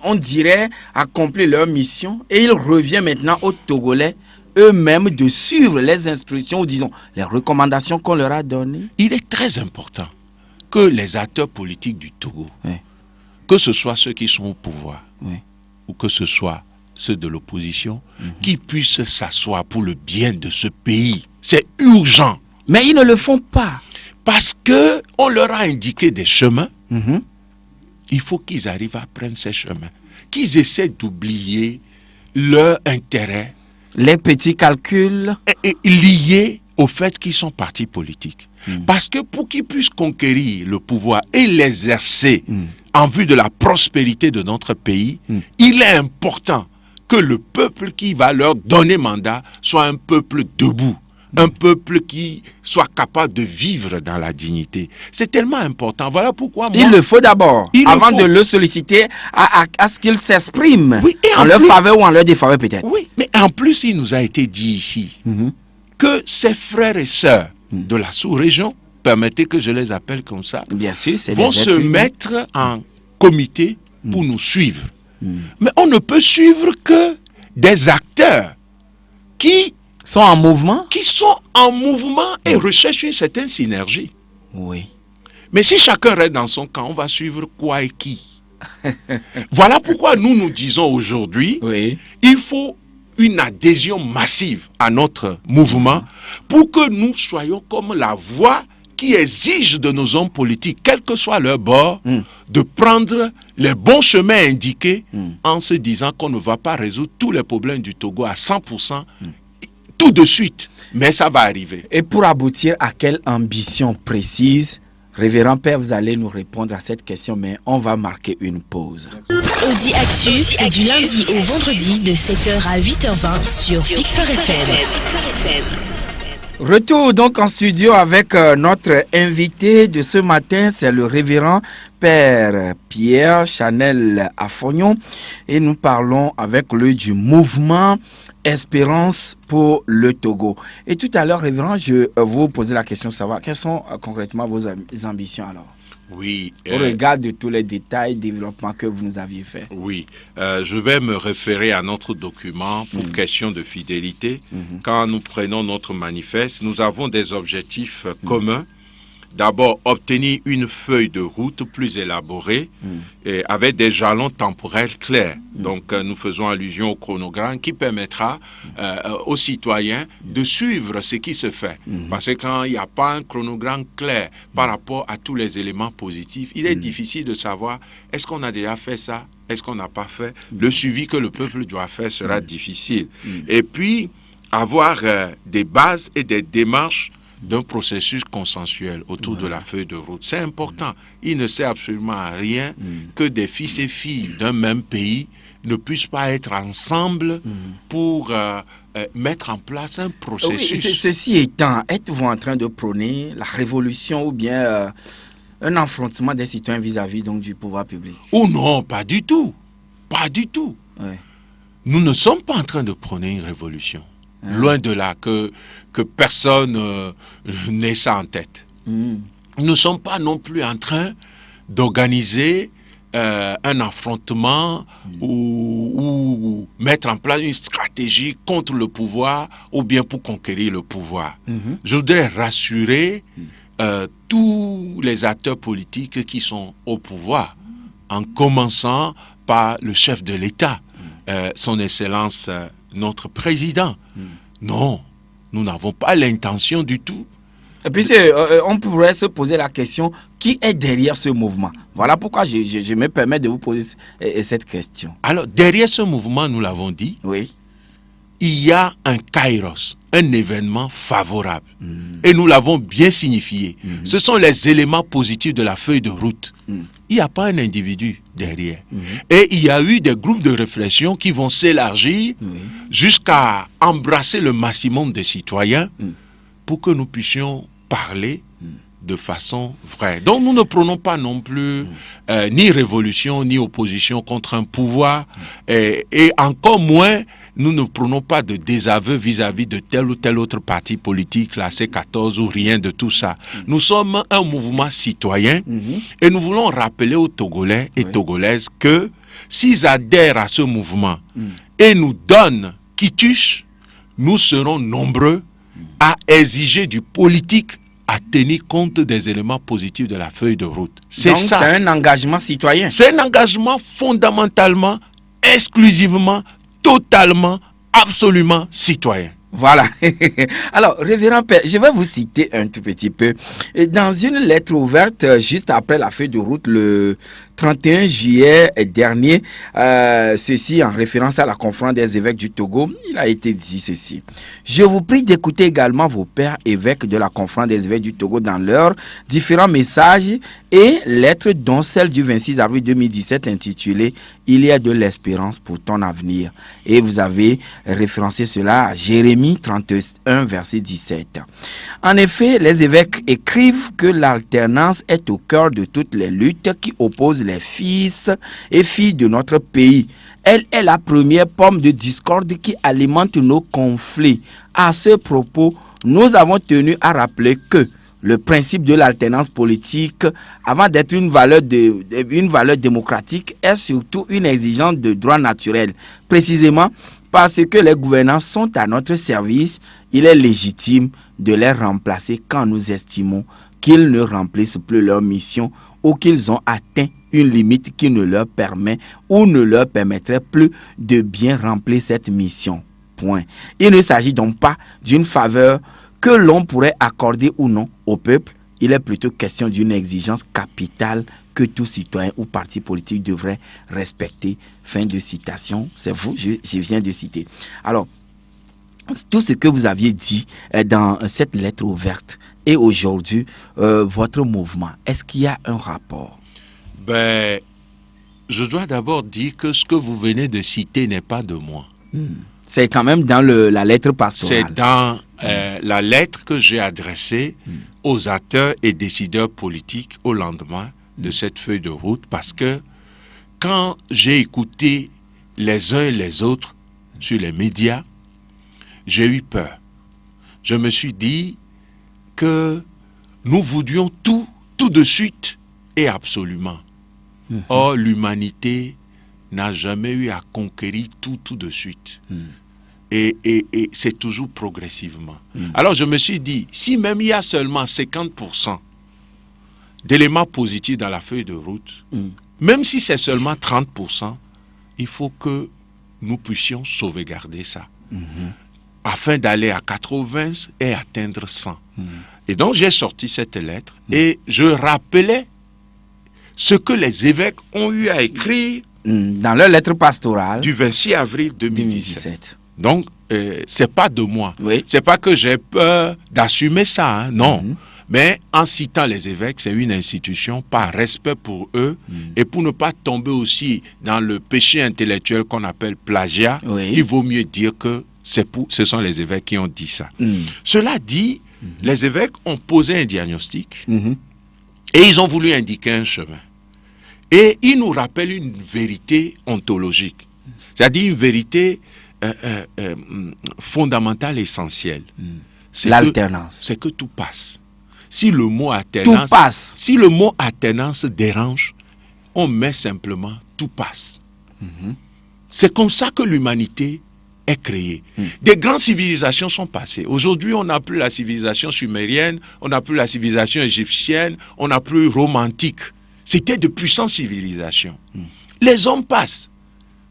B: on dirait, accompli leur mission et il revient maintenant aux Togolais eux-mêmes de suivre les instructions ou disons les recommandations qu'on leur a données.
C: Il est très important que les acteurs politiques du Togo, que ce soit ceux qui sont au pouvoir ou que ce soit ceux de l'opposition, qui puissent s'asseoir pour le bien de ce pays. C'est urgent.
B: Mais ils ne le font pas.
C: Parce qu'on leur a indiqué des chemins. Il faut qu'ils arrivent à prendre ces chemins. Qu'ils essaient d'oublier leur intérêt.
B: Les petits calculs.
C: Et liés au fait qu'ils sont partis politiques. Parce que pour qu'ils puissent conquérir le pouvoir et l'exercer en vue de la prospérité de notre pays, il est important que le peuple qui va leur donner mandat soit un peuple debout. Un peuple qui soit capable de vivre dans la dignité. C'est tellement important. Voilà pourquoi moi...
B: Il le faut d'abord, avant de le solliciter, à ce qu'il s'exprime en leur faveur ou en leur défaveur peut-être.
C: Oui, mais en plus, il nous a été dit ici que ces frères et sœurs de la sous-région, permettez que je les appelle comme ça,
B: bien sûr,
C: vont se mettre en comité pour nous suivre. Mais on ne peut suivre que des acteurs qui
B: sont en mouvement
C: et recherchent une certaine synergie.
B: Oui.
C: Mais si chacun reste dans son camp, on va suivre quoi et qui? Voilà pourquoi nous disons aujourd'hui, il faut une adhésion massive à notre mouvement pour que nous soyons comme la voix qui exige de nos hommes politiques, quel que soit leur bord, de prendre les bons chemins indiqués en se disant qu'on ne va pas résoudre tous les problèmes du Togo à 100%, tout de suite, mais ça va arriver.
B: Et pour aboutir à quelle ambition précise, Révérend Père, vous allez nous répondre à cette question, mais on va marquer une pause.
D: Audi Actu, c'est du lundi au vendredi de 7h à 8h20 sur Victor FM.
B: Retour donc en studio avec notre invité de ce matin, c'est le Révérend Père Pierre Chanel Afognon, et nous parlons avec lui du mouvement Espérance pour le Togo. Et tout à l'heure, Révérend, je vous posais la question de savoir quelles sont concrètement vos ambitions alors?
C: Oui.
B: Au regard de tous les détails, développement que vous nous aviez fait.
C: Oui. Je vais me référer à notre document pour question de fidélité. Quand nous prenons notre manifeste, nous avons des objectifs communs. D'abord, obtenir une feuille de route plus élaborée et avec des jalons temporels clairs. Donc, nous faisons allusion au chronogramme qui permettra aux citoyens de suivre ce qui se fait. Parce que quand il n'y a pas un chronogramme clair par rapport à tous les éléments positifs, il est difficile de savoir est-ce qu'on a déjà fait ça, est-ce qu'on n'a pas fait. Le suivi que le peuple doit faire sera difficile. Et puis, avoir des bases et des démarches d'un processus consensuel autour de la feuille de route. C'est important. Il ne sert absolument à rien que des fils et filles d'un même pays ne puissent pas être ensemble pour mettre en place un processus.
B: Oui, ceci étant, êtes-vous en train de prôner la révolution ou bien un affrontement des citoyens vis-à-vis donc du pouvoir public?
C: Oh non, pas du tout. Pas du tout. Nous ne sommes pas en train de prôner une révolution. Loin de là, que personne n'ait ça en tête. Nous ne sommes pas non plus en train d'organiser un affrontement ou mettre en place une stratégie contre le pouvoir ou bien pour conquérir le pouvoir. Je voudrais rassurer tous les acteurs politiques qui sont au pouvoir, en commençant par le chef de l'État, son Excellence notre président. Non, nous n'avons pas l'intention du tout.
B: Et puis, on pourrait se poser la question, qui est derrière ce mouvement? Voilà pourquoi je me permets de vous poser cette question.
C: Alors, derrière ce mouvement, nous l'avons dit, il y a un kairos, un événement favorable. Et nous l'avons bien signifié. Ce sont les éléments positifs de la feuille de route. il n'y a pas un individu derrière. Et il y a eu des groupes de réflexion qui vont s'élargir jusqu'à embrasser le maximum des citoyens pour que nous puissions parler de façon vraie. Donc nous ne prenons pas non plus ni révolution ni opposition contre un pouvoir et encore moins nous ne prenons pas de désaveu vis-à-vis de tel ou tel autre parti politique, la C14 ou rien de tout ça. Nous sommes un mouvement citoyen et nous voulons rappeler aux Togolais et Togolaises que s'ils adhèrent à ce mouvement et nous donnent quitus, nous serons nombreux à exiger du politique à tenir compte des éléments positifs de la feuille de route.
B: Donc c'est un engagement citoyen.
C: C'est un engagement fondamentalement, exclusivement, totalement, absolument citoyen.
B: Voilà. Alors, révérend Père, je vais vous citer un tout petit peu. Dans une lettre ouverte, juste après la feuille de route, le 31 juillet dernier, ceci en référence à la conférence des évêques du Togo, il a été dit ceci. Je vous prie d'écouter également vos pères évêques de la conférence des évêques du Togo dans leurs différents messages et lettres, dont celle du 26 avril 2017 intitulée « Il y a de l'espérance pour ton avenir ». Et vous avez référencé cela à Jérémie 31, verset 17. En effet, les évêques écrivent que l'alternance est au cœur de toutes les luttes qui opposent les fils et filles de notre pays. Elle est la première pomme de discorde qui alimente nos conflits. À ce propos, nous avons tenu à rappeler que le principe de l'alternance politique, avant d'être une valeur démocratique, est surtout une exigence de droit naturel. Précisément parce que les gouvernants sont à notre service, il est légitime de les remplacer quand nous estimons qu'ils ne remplissent plus leur mission ou qu'ils ont atteint une limite qui ne leur permet ou ne leur permettrait plus de bien remplir cette mission. Point. Il ne s'agit donc pas d'une faveur que l'on pourrait accorder ou non au peuple. Il est plutôt question d'une exigence capitale que tout citoyen ou parti politique devrait respecter. Fin de citation. C'est vous, je viens de citer. Alors, tout ce que vous aviez dit dans cette lettre ouverte et aujourd'hui, votre mouvement, est-ce qu'il y a un rapport?
C: Ben, je dois d'abord dire que ce que vous venez de citer n'est pas de moi.
B: C'est quand même dans la lettre pastorale.
C: C'est dans la lettre que j'ai adressée aux acteurs et décideurs politiques au lendemain de cette feuille de route, parce que quand j'ai écouté les uns et les autres sur les médias, j'ai eu peur. Je me suis dit que nous voulions tout de suite et absolument. Or, l'humanité n'a jamais eu à conquérir tout de suite. Et c'est toujours progressivement. Alors, je me suis dit, si même il y a seulement 50% d'éléments positifs dans la feuille de route, même si c'est seulement 30%, il faut que nous puissions sauvegarder ça. Afin d'aller à 80 et atteindre 100. Et donc, j'ai sorti cette lettre et je rappelais ce que les évêques ont eu à écrire
B: dans leur lettre pastorale
C: du 26 avril 2017. Donc, c'est pas de moi.
B: Oui.
C: C'est pas que j'ai peur d'assumer ça, hein, non. Mais en citant les évêques, c'est une institution, par respect pour eux, et pour ne pas tomber aussi dans le péché intellectuel qu'on appelle plagiat, il vaut mieux dire que ce sont les évêques qui ont dit ça. Cela dit, les évêques ont posé un diagnostic et ils ont voulu indiquer un chemin. Et ils nous rappellent une vérité ontologique, c'est-à-dire une vérité fondamentale, essentielle. C'est l'alternance. C'est que tout passe. Si le mot alternance,
B: tout passe.
C: Si le mot alternance dérange, on met simplement tout passe. C'est comme ça que l'humanité est créée. Des grandes civilisations sont passées. Aujourd'hui, on n'a plus la civilisation sumérienne, on n'a plus la civilisation égyptienne, on n'a plus romantique. C'était de puissantes civilisations. Les hommes passent.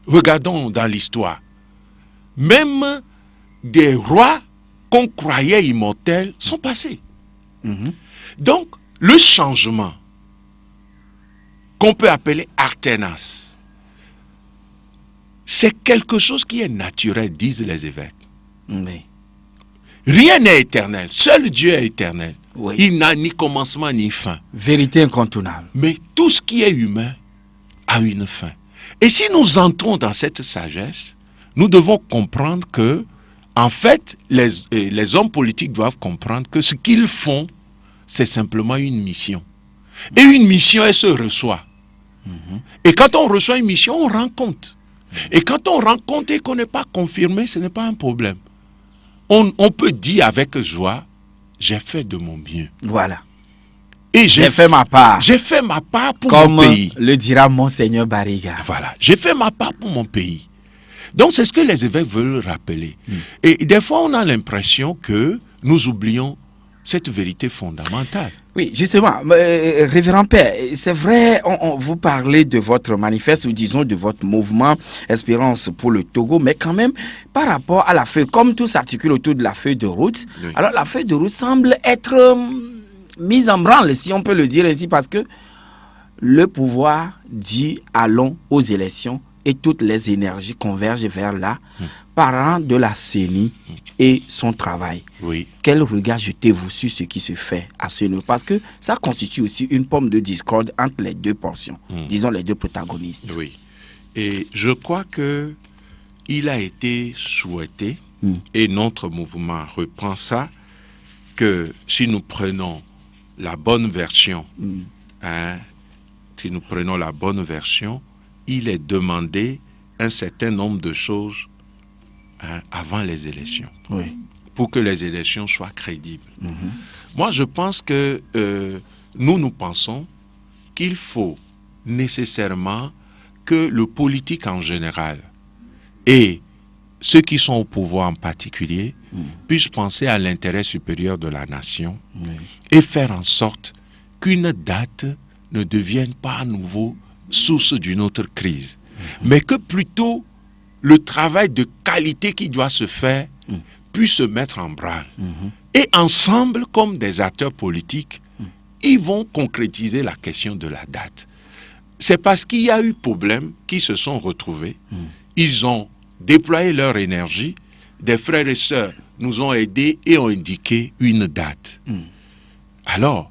C: Regardons dans l'histoire. Même des rois qu'on croyait immortels sont passés. Donc, le changement qu'on peut appeler alternance, c'est quelque chose qui est naturel, disent les évêques. Rien n'est éternel. Seul Dieu est éternel.
B: Oui.
C: Il n'a ni commencement ni fin.
B: Vérité incontournable.
C: Mais tout ce qui est humain a une fin. Et si nous entrons dans cette sagesse, nous devons comprendre que, en fait, les hommes politiques doivent comprendre que ce qu'ils font, c'est simplement une mission. Et une mission, elle se reçoit. Et quand on reçoit une mission, on rend compte. Et quand on rend compte et qu'on n'est pas confirmé, ce n'est pas un problème. On peut dire avec joie, j'ai fait de mon mieux.
B: Voilà.
C: Et
B: J'ai fait ma part.
C: J'ai fait ma part pour
B: Comme
C: mon pays.
B: le dira Monseigneur Barriga.
C: Voilà, j'ai fait ma part pour mon pays. Donc c'est ce que les évêques veulent rappeler. Et des fois, on a l'impression que nous oublions cette vérité fondamentale.
B: Oui, justement, révérend Père, c'est vrai, vous parlez de votre manifeste, ou disons de votre mouvement Espérance pour le Togo, mais quand même, par rapport à la feuille, comme tout s'articule autour de la feuille de route,
C: Oui.
B: alors la feuille de route semble être mise en branle, si on peut le dire ainsi, parce que le pouvoir dit allons aux élections et toutes les énergies convergent vers là, parlant de la CENI et son travail.
C: Oui.
B: Quel regard jetez-vous sur ce qui se fait à ce niveau? Parce que ça constitue aussi une pomme de discorde entre les deux portions, disons les deux protagonistes.
C: Oui. Et je crois que il a été souhaité, et notre mouvement reprend ça, que si nous prenons la bonne version, si nous prenons la bonne version, il est demandé un certain nombre de choses avant les élections,
B: Oui.
C: pour que les élections soient crédibles. Moi, je pense que nous pensons qu'il faut nécessairement que le politique en général et ceux qui sont au pouvoir en particulier puissent penser à l'intérêt supérieur de la nation et faire en sorte qu'une date ne devienne pas à nouveau source d'une autre crise, mais que plutôt le travail de qualité qui doit se faire puisse se mettre en branle. Et ensemble, comme des acteurs politiques, ils vont concrétiser la question de la date. C'est parce qu'il y a eu problème qu'ils se sont retrouvés. Ils ont déployé leur énergie. Des frères et sœurs nous ont aidés et ont indiqué une date. Alors,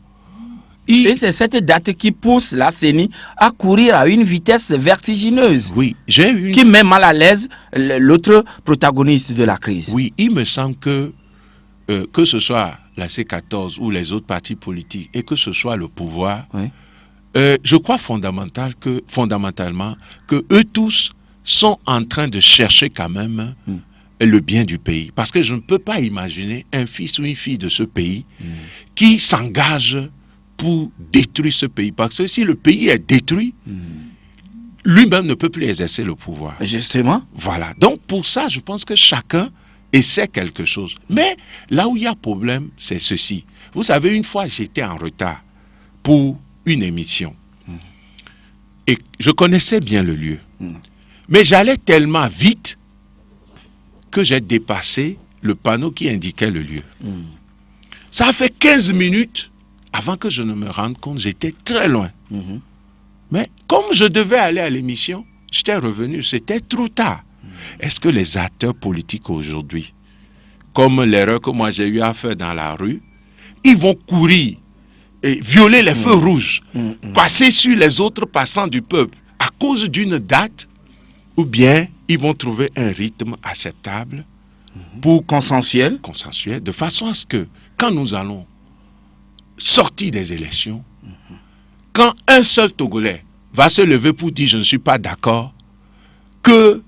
B: Et c'est cette date qui pousse la CENI à courir à une vitesse vertigineuse,
C: oui, j'ai une...
B: qui met mal à l'aise l'autre protagoniste de la crise.
C: Oui, il me semble que ce soit la C14 ou les autres partis politiques et que ce soit le pouvoir,
B: Oui.
C: Je crois fondamentalement que eux tous sont en train de chercher quand même le bien du pays. Parce que je ne peux pas imaginer un fils ou une fille de ce pays qui s'engage pour détruire ce pays. Parce que si le pays est détruit, lui-même ne peut plus exercer le pouvoir.
B: Justement.
C: Voilà. Donc pour ça, je pense que chacun essaie quelque chose. Mais là où il y a problème, c'est ceci. Vous savez, une fois, j'étais en retard pour une émission. Et je connaissais bien le lieu. Mais j'allais tellement vite que j'ai dépassé le panneau qui indiquait le lieu. Ça a fait 15 minutes avant que je ne me rende compte, j'étais très loin. Mais comme je devais aller à l'émission, j'étais revenu, c'était trop tard. Est-ce que les acteurs politiques aujourd'hui, comme l'erreur que moi j'ai eu à faire dans la rue, ils vont courir et violer les feux rouges, passer sur les autres passants du peuple à cause d'une date, ou bien ils vont trouver un rythme acceptable pour
B: Consensuel.
C: de façon à ce que quand nous allons sortir des élections, quand un seul Togolais va se lever pour dire je ne suis pas d'accord, que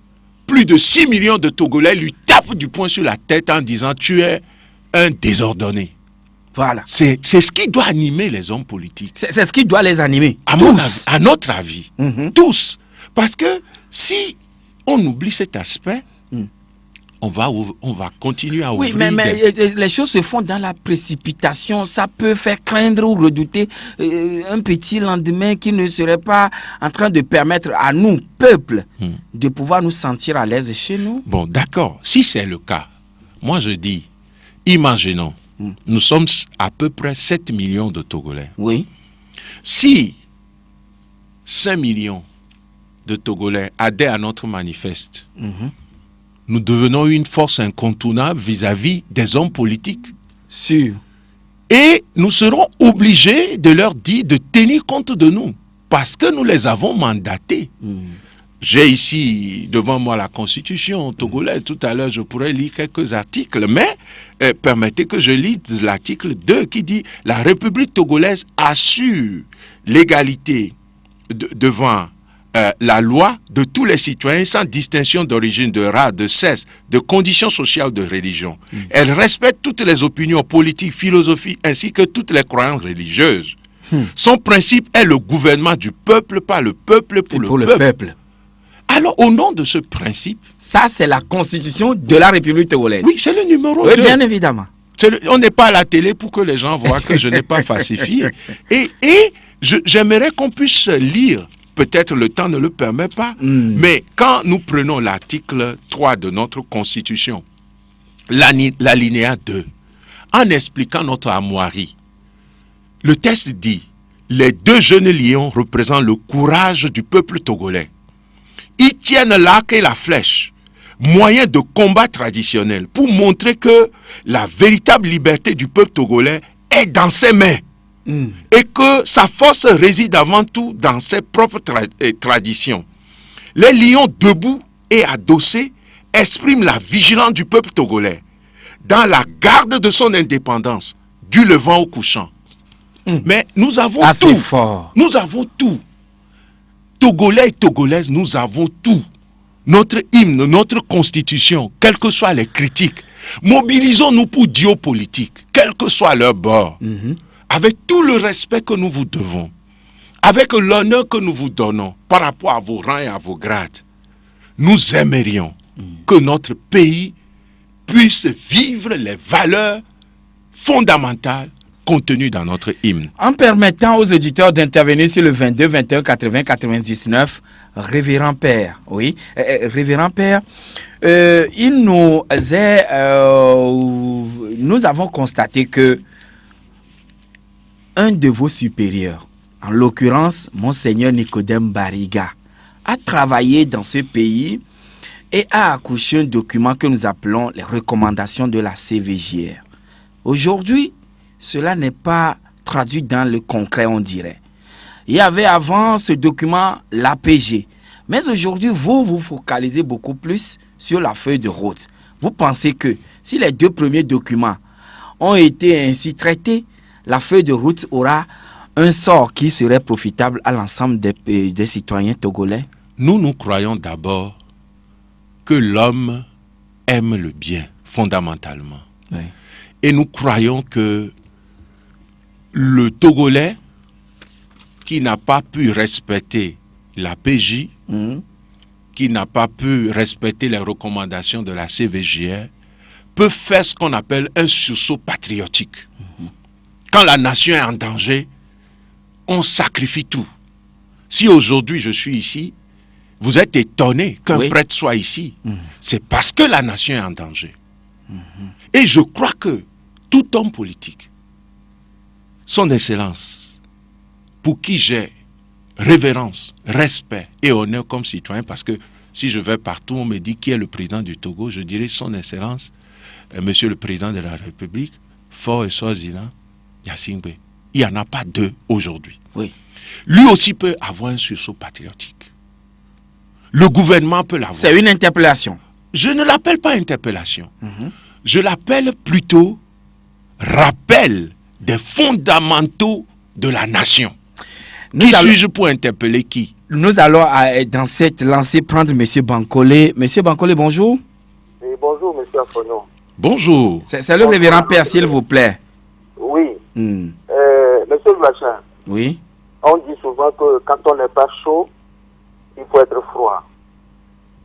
C: plus de 6 millions de Togolais lui tapent du poing sur la tête en disant tu es un désordonné.
B: Voilà.
C: C'est ce qui doit animer les hommes politiques.
B: C'est ce qui doit les animer.
C: À notre avis, tous. Parce que si on oublie cet aspect, on va continuer à ouvrir.
B: Oui, mais les choses se font dans la précipitation. Ça peut faire craindre ou redouter un petit lendemain qui ne serait pas en train de permettre à nous, peuple, de pouvoir nous sentir à l'aise chez nous.
C: Bon, d'accord. Si c'est le cas, moi je dis, imaginons, nous sommes à peu près 7 millions de Togolais.
B: Oui.
C: Si 5 millions de Togolais adhèrent à notre manifeste, nous devenons une force incontournable vis-à-vis des hommes politiques.
B: Sûr.
C: Et nous serons obligés de leur dire de tenir compte de nous, parce que nous les avons mandatés. J'ai ici devant moi la Constitution togolaise. Tout à l'heure, je pourrais lire quelques articles, mais permettez que je lise l'article 2 qui dit « La République togolaise assure l'égalité devant la loi de tous les citoyens sans distinction d'origine, de race, de sexe, de conditions sociales ou de religion. Elle respecte toutes les opinions politiques, philosophies ainsi que toutes les croyances religieuses. Son principe est le gouvernement du peuple, par le peuple, pour le peuple. » Alors, au nom de ce principe...
B: Ça, c'est la constitution de la République togolaise.
C: Oui, c'est le numéro 2.
B: Bien évidemment.
C: On n'est pas à la télé pour que les gens voient que je n'ai pas falsifié. Et j'aimerais qu'on puisse lire, peut-être le temps ne le permet pas, mais quand nous prenons l'article 3 de notre Constitution, l'alinéa 2, en expliquant notre armoirie, le texte dit « Les 2 jeunes lions représentent le courage du peuple togolais. Ils tiennent l'arc et la flèche, moyen de combat traditionnel, pour montrer que la véritable liberté du peuple togolais est dans ses mains et que sa force réside avant tout dans ses propres traditions. Les lions debout et adossés expriment la vigilance du peuple togolais dans la garde de son indépendance, du levant au couchant. Mais nous avons tout.
B: Fort.
C: Nous avons tout. Togolais et Togolaises, nous avons tout. Notre hymne, notre constitution, quelles que soient les critiques. Mobilisons-nous pour Dieu politique, quel que soit leur bord. Avec tout le respect que nous vous devons, avec l'honneur que nous vous donnons par rapport à vos rangs et à vos grades, nous aimerions que notre pays puisse vivre les valeurs fondamentales contenu dans notre hymne.
B: En permettant aux auditeurs d'intervenir sur le 22 21 80 99, Révérend Père, oui, Révérend Père, nous avons constaté que un de vos supérieurs, en l'occurrence Monseigneur Nicodème Bariga, a travaillé dans ce pays et a accouché un document que nous appelons les recommandations de la CVJR. Aujourd'hui, cela n'est pas traduit dans le concret, on dirait. Il y avait avant ce document l'APG. Mais aujourd'hui, vous focalisez beaucoup plus sur la feuille de route. Vous pensez que si les 2 premiers documents ont été ainsi traités, la feuille de route aura un sort qui serait profitable à l'ensemble des citoyens togolais?
C: Nous croyons d'abord que l'homme aime le bien, fondamentalement.
B: Oui.
C: Et nous croyons que le Togolais qui n'a pas pu respecter la PJ, qui n'a pas pu respecter les recommandations de la CVJR, peut faire ce qu'on appelle un sursaut patriotique. Quand la nation est en danger, on sacrifie tout. Si aujourd'hui je suis ici, vous êtes étonné qu'un prêtre soit ici. C'est parce que la nation est en danger. Et je crois que tout homme politique, Son Excellence, pour qui j'ai révérence, respect et honneur comme citoyen, parce que si je vais partout, on me dit qui est le président du Togo, je dirais Son Excellence, Monsieur le Président de la République, Faure et Swaziland, Gnassingbé. Il n'y en a pas 2 aujourd'hui.
B: Oui.
C: Lui aussi peut avoir un sursaut patriotique. Le gouvernement peut l'avoir.
B: C'est une interpellation.
C: Je ne l'appelle pas interpellation. Je l'appelle plutôt rappel des fondamentaux de la nation. Qui suis-je pour interpeller qui?
B: Nous allons dans cette lancée prendre M. Bancolé. M. Bancolé, bonjour.
E: Oui, bonjour, M. Afono.
C: Bonjour.
B: C'est le révérend Père, s'il vous plaît.
E: Oui. Monsieur Vlachin.
B: Oui.
E: On dit souvent que quand on n'est pas chaud, il faut être froid.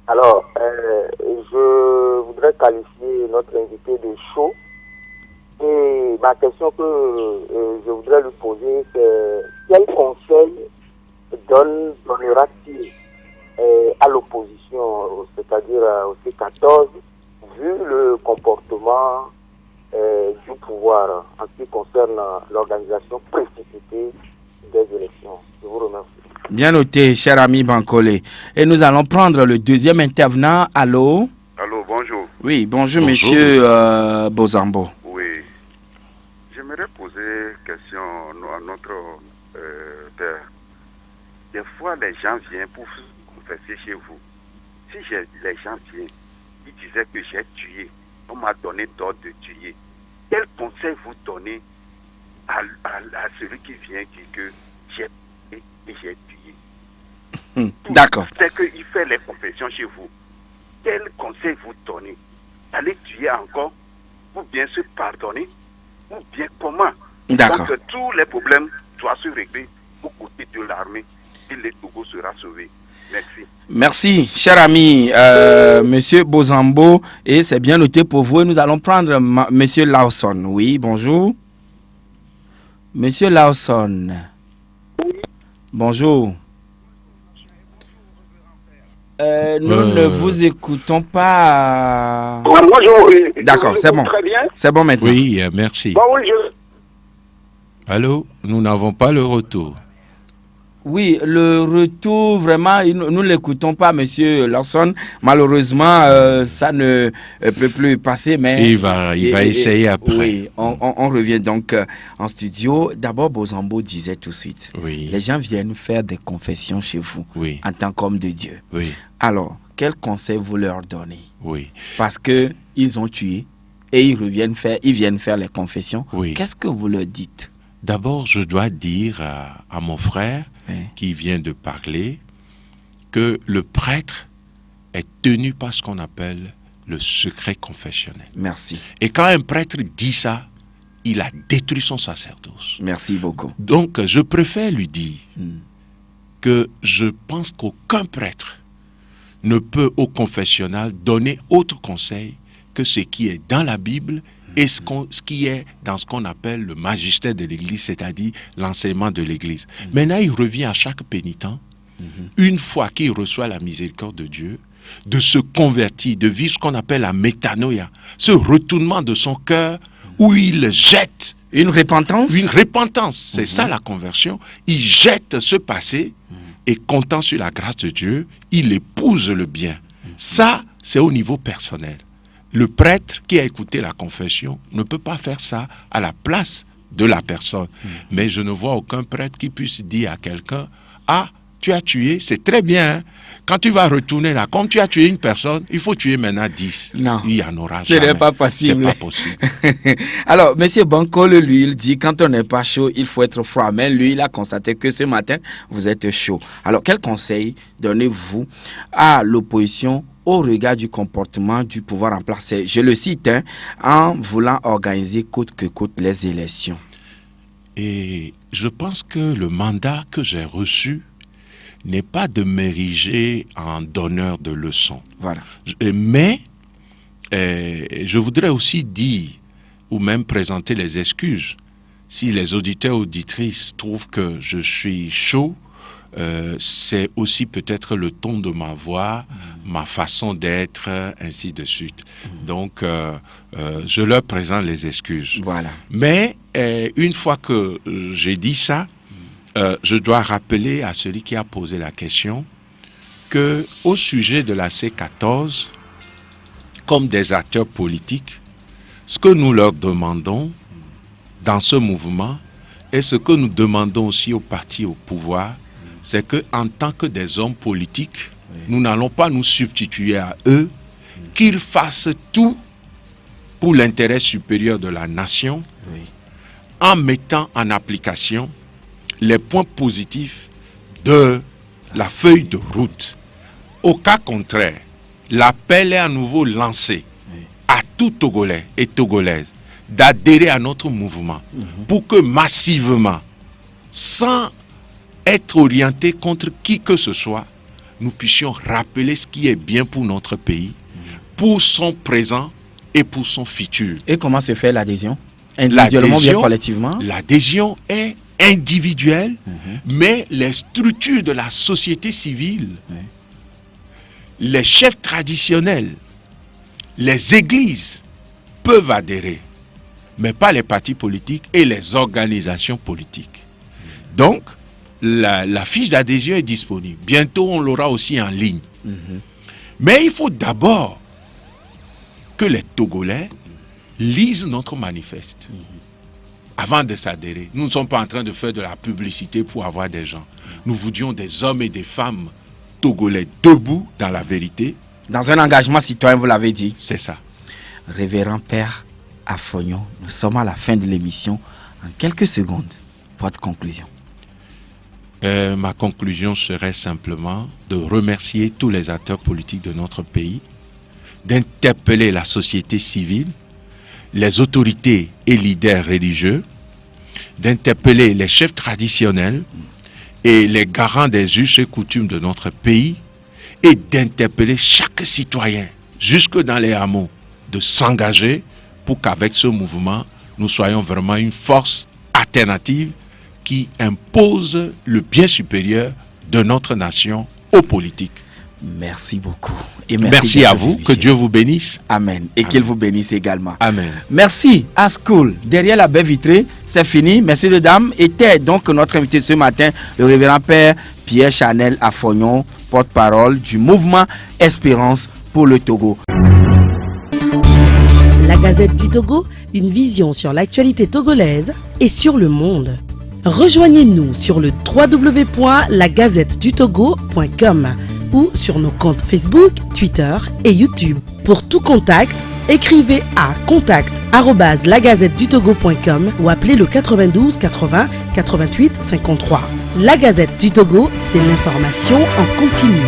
E: Alors, je voudrais qualifier notre invité de chaud. Et ma question que je voudrais lui poser, c'est quel conseil donnera-t-il à l'opposition, c'est-à-dire au C14, vu le comportement du pouvoir en ce qui concerne l'organisation précipitée des élections? Je vous remercie.
B: Bien noté, cher ami Bancolé. Et nous allons prendre le deuxième intervenant. Allô?
F: Allô, bonjour.
B: Oui, bonjour. Monsieur Bozambo.
F: Oui. J'aimerais poser pasteur, des fois les gens viennent pour confesser chez vous. Si les gens viennent, ils disaient que j'ai tué, on m'a donné d'ordre de tuer. Quel conseil vous donnez à celui qui vient dire que j'ai tué et j'ai tué?
B: D'accord.
F: C'est qu'il fait les confessions chez vous. Quel conseil vous donnez? Allez tuer encore, ou bien se pardonner, ou bien comment?
B: D'accord.
F: Donc tous les problèmes doivent se régler aux côtés de l'armée et le Togo sera sauvé. Merci.
B: Merci, cher ami, Monsieur Bozambo, et c'est bien noté pour vous. Nous allons prendre Monsieur Lawson. Oui, bonjour. Monsieur Lawson. Bonjour. Nous ne vous écoutons pas.
G: Moi,
B: D'accord, c'est bon.
G: Très bien.
B: C'est bon maintenant.
C: Oui, merci.
G: Bon, oui,
C: Allô, nous n'avons pas le retour.
B: Oui, le retour, vraiment, nous ne l'écoutons pas, Monsieur Lawson. Malheureusement, ça ne peut plus passer, mais...
C: Il va essayer après.
B: Oui, on revient donc en studio. D'abord, Bozambo disait tout de suite,
C: Oui.
B: les gens viennent faire des confessions chez vous,
C: Oui.
B: en tant qu'homme de Dieu.
C: Oui,
B: Alors, quel conseil vous leur donnez?
C: oui.
B: Parce que ils ont tué et ils viennent faire les confessions.
C: Oui.
B: Qu'est-ce que vous leur dites?
C: D'abord, je dois dire à mon frère
B: Oui.
C: qui vient de parler que le prêtre est tenu par ce qu'on appelle le secret confessionnel.
B: Merci.
C: Et quand un prêtre dit ça, il a détruit son sacerdoce.
B: Merci beaucoup.
C: Donc, je préfère lui dire que je pense qu'aucun prêtre ne peut au confessionnal donner autre conseil que ce qui est dans la Bible et ce qui est dans ce qu'on appelle le magistère de l'Église, c'est-à-dire l'enseignement de l'Église. Maintenant, il revient à chaque pénitent, une fois qu'il reçoit la miséricorde de Dieu, de se convertir, de vivre ce qu'on appelle la métanoïa, ce retournement de son cœur où il jette
B: Une repentance?
C: une repentance. C'est ça la conversion. Il jette ce passé et comptant sur la grâce de Dieu, il épouse le bien. Ça, c'est au niveau personnel. Le prêtre qui a écouté la confession ne peut pas faire ça à la place de la personne. Mais je ne vois aucun prêtre qui puisse dire à quelqu'un, ah, tu as tué, c'est très bien. Hein. Quand tu vas retourner là, comme tu as tué une personne, il faut tuer maintenant 10.
B: Non.
C: Il y en aura
B: Ce
C: jamais.
B: n'est pas possible.
C: C'est pas possible.
B: Alors, M. Bankole, lui, il dit, quand on n'est pas chaud, il faut être froid. Mais lui, il a constaté que ce matin, vous êtes chaud. Alors, quel conseil donnez-vous à l'opposition au regard du comportement du pouvoir en place? Je le cite, en voulant organiser coûte que coûte les élections.
C: Et je pense que le mandat que j'ai reçu n'est pas de m'ériger en donneur de leçons.
B: Voilà.
C: Mais je voudrais aussi dire, ou même présenter les excuses, si les auditeurs auditrices trouvent que je suis chaud, c'est aussi peut-être le ton de ma voix, ma façon d'être, ainsi de suite. Donc, je leur présente les excuses.
B: Voilà.
C: Mais une fois que j'ai dit ça, je dois rappeler à celui qui a posé la question que au sujet de la C14, comme des acteurs politiques, ce que nous leur demandons dans ce mouvement et ce que nous demandons aussi aux partis au pouvoir, c'est qu'en tant que des hommes politiques, nous n'allons pas nous substituer à eux, qu'ils fassent tout pour l'intérêt supérieur de la nation, en mettant en application les points positifs de la feuille de route. Au cas contraire, l'appel est à nouveau lancé à tout Togolais et Togolaises d'adhérer à notre mouvement pour que massivement, sans être orienté contre qui que ce soit, nous puissions rappeler ce qui est bien pour notre pays, pour son présent et pour son futur.
B: Et comment se fait l'adhésion? Individuellement ou bien collectivement?
C: L'adhésion est individuelle, mais les structures de la société civile, les chefs traditionnels, les églises peuvent adhérer, mais pas les partis politiques et les organisations politiques. Donc, la fiche d'adhésion est disponible. Bientôt, on l'aura aussi en ligne. Mais il faut d'abord que les Togolais lisent notre manifeste. avant de s'adhérer, nous ne sommes pas en train de faire de la publicité pour avoir des gens. Nous voulions des hommes et des femmes togolais debout dans la vérité.
B: Dans un engagement citoyen, vous l'avez dit.
C: C'est ça.
B: Révérend Père Afognon, nous sommes à la fin de l'émission. En quelques secondes, votre conclusion.
C: Ma conclusion serait simplement de remercier tous les acteurs politiques de notre pays, d'interpeller la société civile, les autorités et leaders religieux, d'interpeller les chefs traditionnels et les garants des us et coutumes de notre pays et d'interpeller chaque citoyen, jusque dans les hameaux, de s'engager pour qu'avec ce mouvement, nous soyons vraiment une force alternative qui impose le bien supérieur de notre nation aux politiques.
B: Merci beaucoup.
C: Et merci à vous. Que Dieu vous bénisse.
B: Amen. Et qu'il vous bénisse également.
C: Amen.
B: Merci à School. Derrière la baie vitrée, c'est fini. Merci de dames. Était donc notre invité ce matin, le révérend Père Pierre Chanel Afognon, porte-parole du mouvement Espérance pour le Togo.
A: La Gazette du Togo, une vision sur l'actualité togolaise et sur le monde. Rejoignez-nous sur le www.lagazettedutogo.com ou sur nos comptes Facebook, Twitter et YouTube. Pour tout contact, écrivez à contact@lagazettedutogo.com ou appelez le 92 80 88 53. La Gazette du Togo, c'est l'information en continu.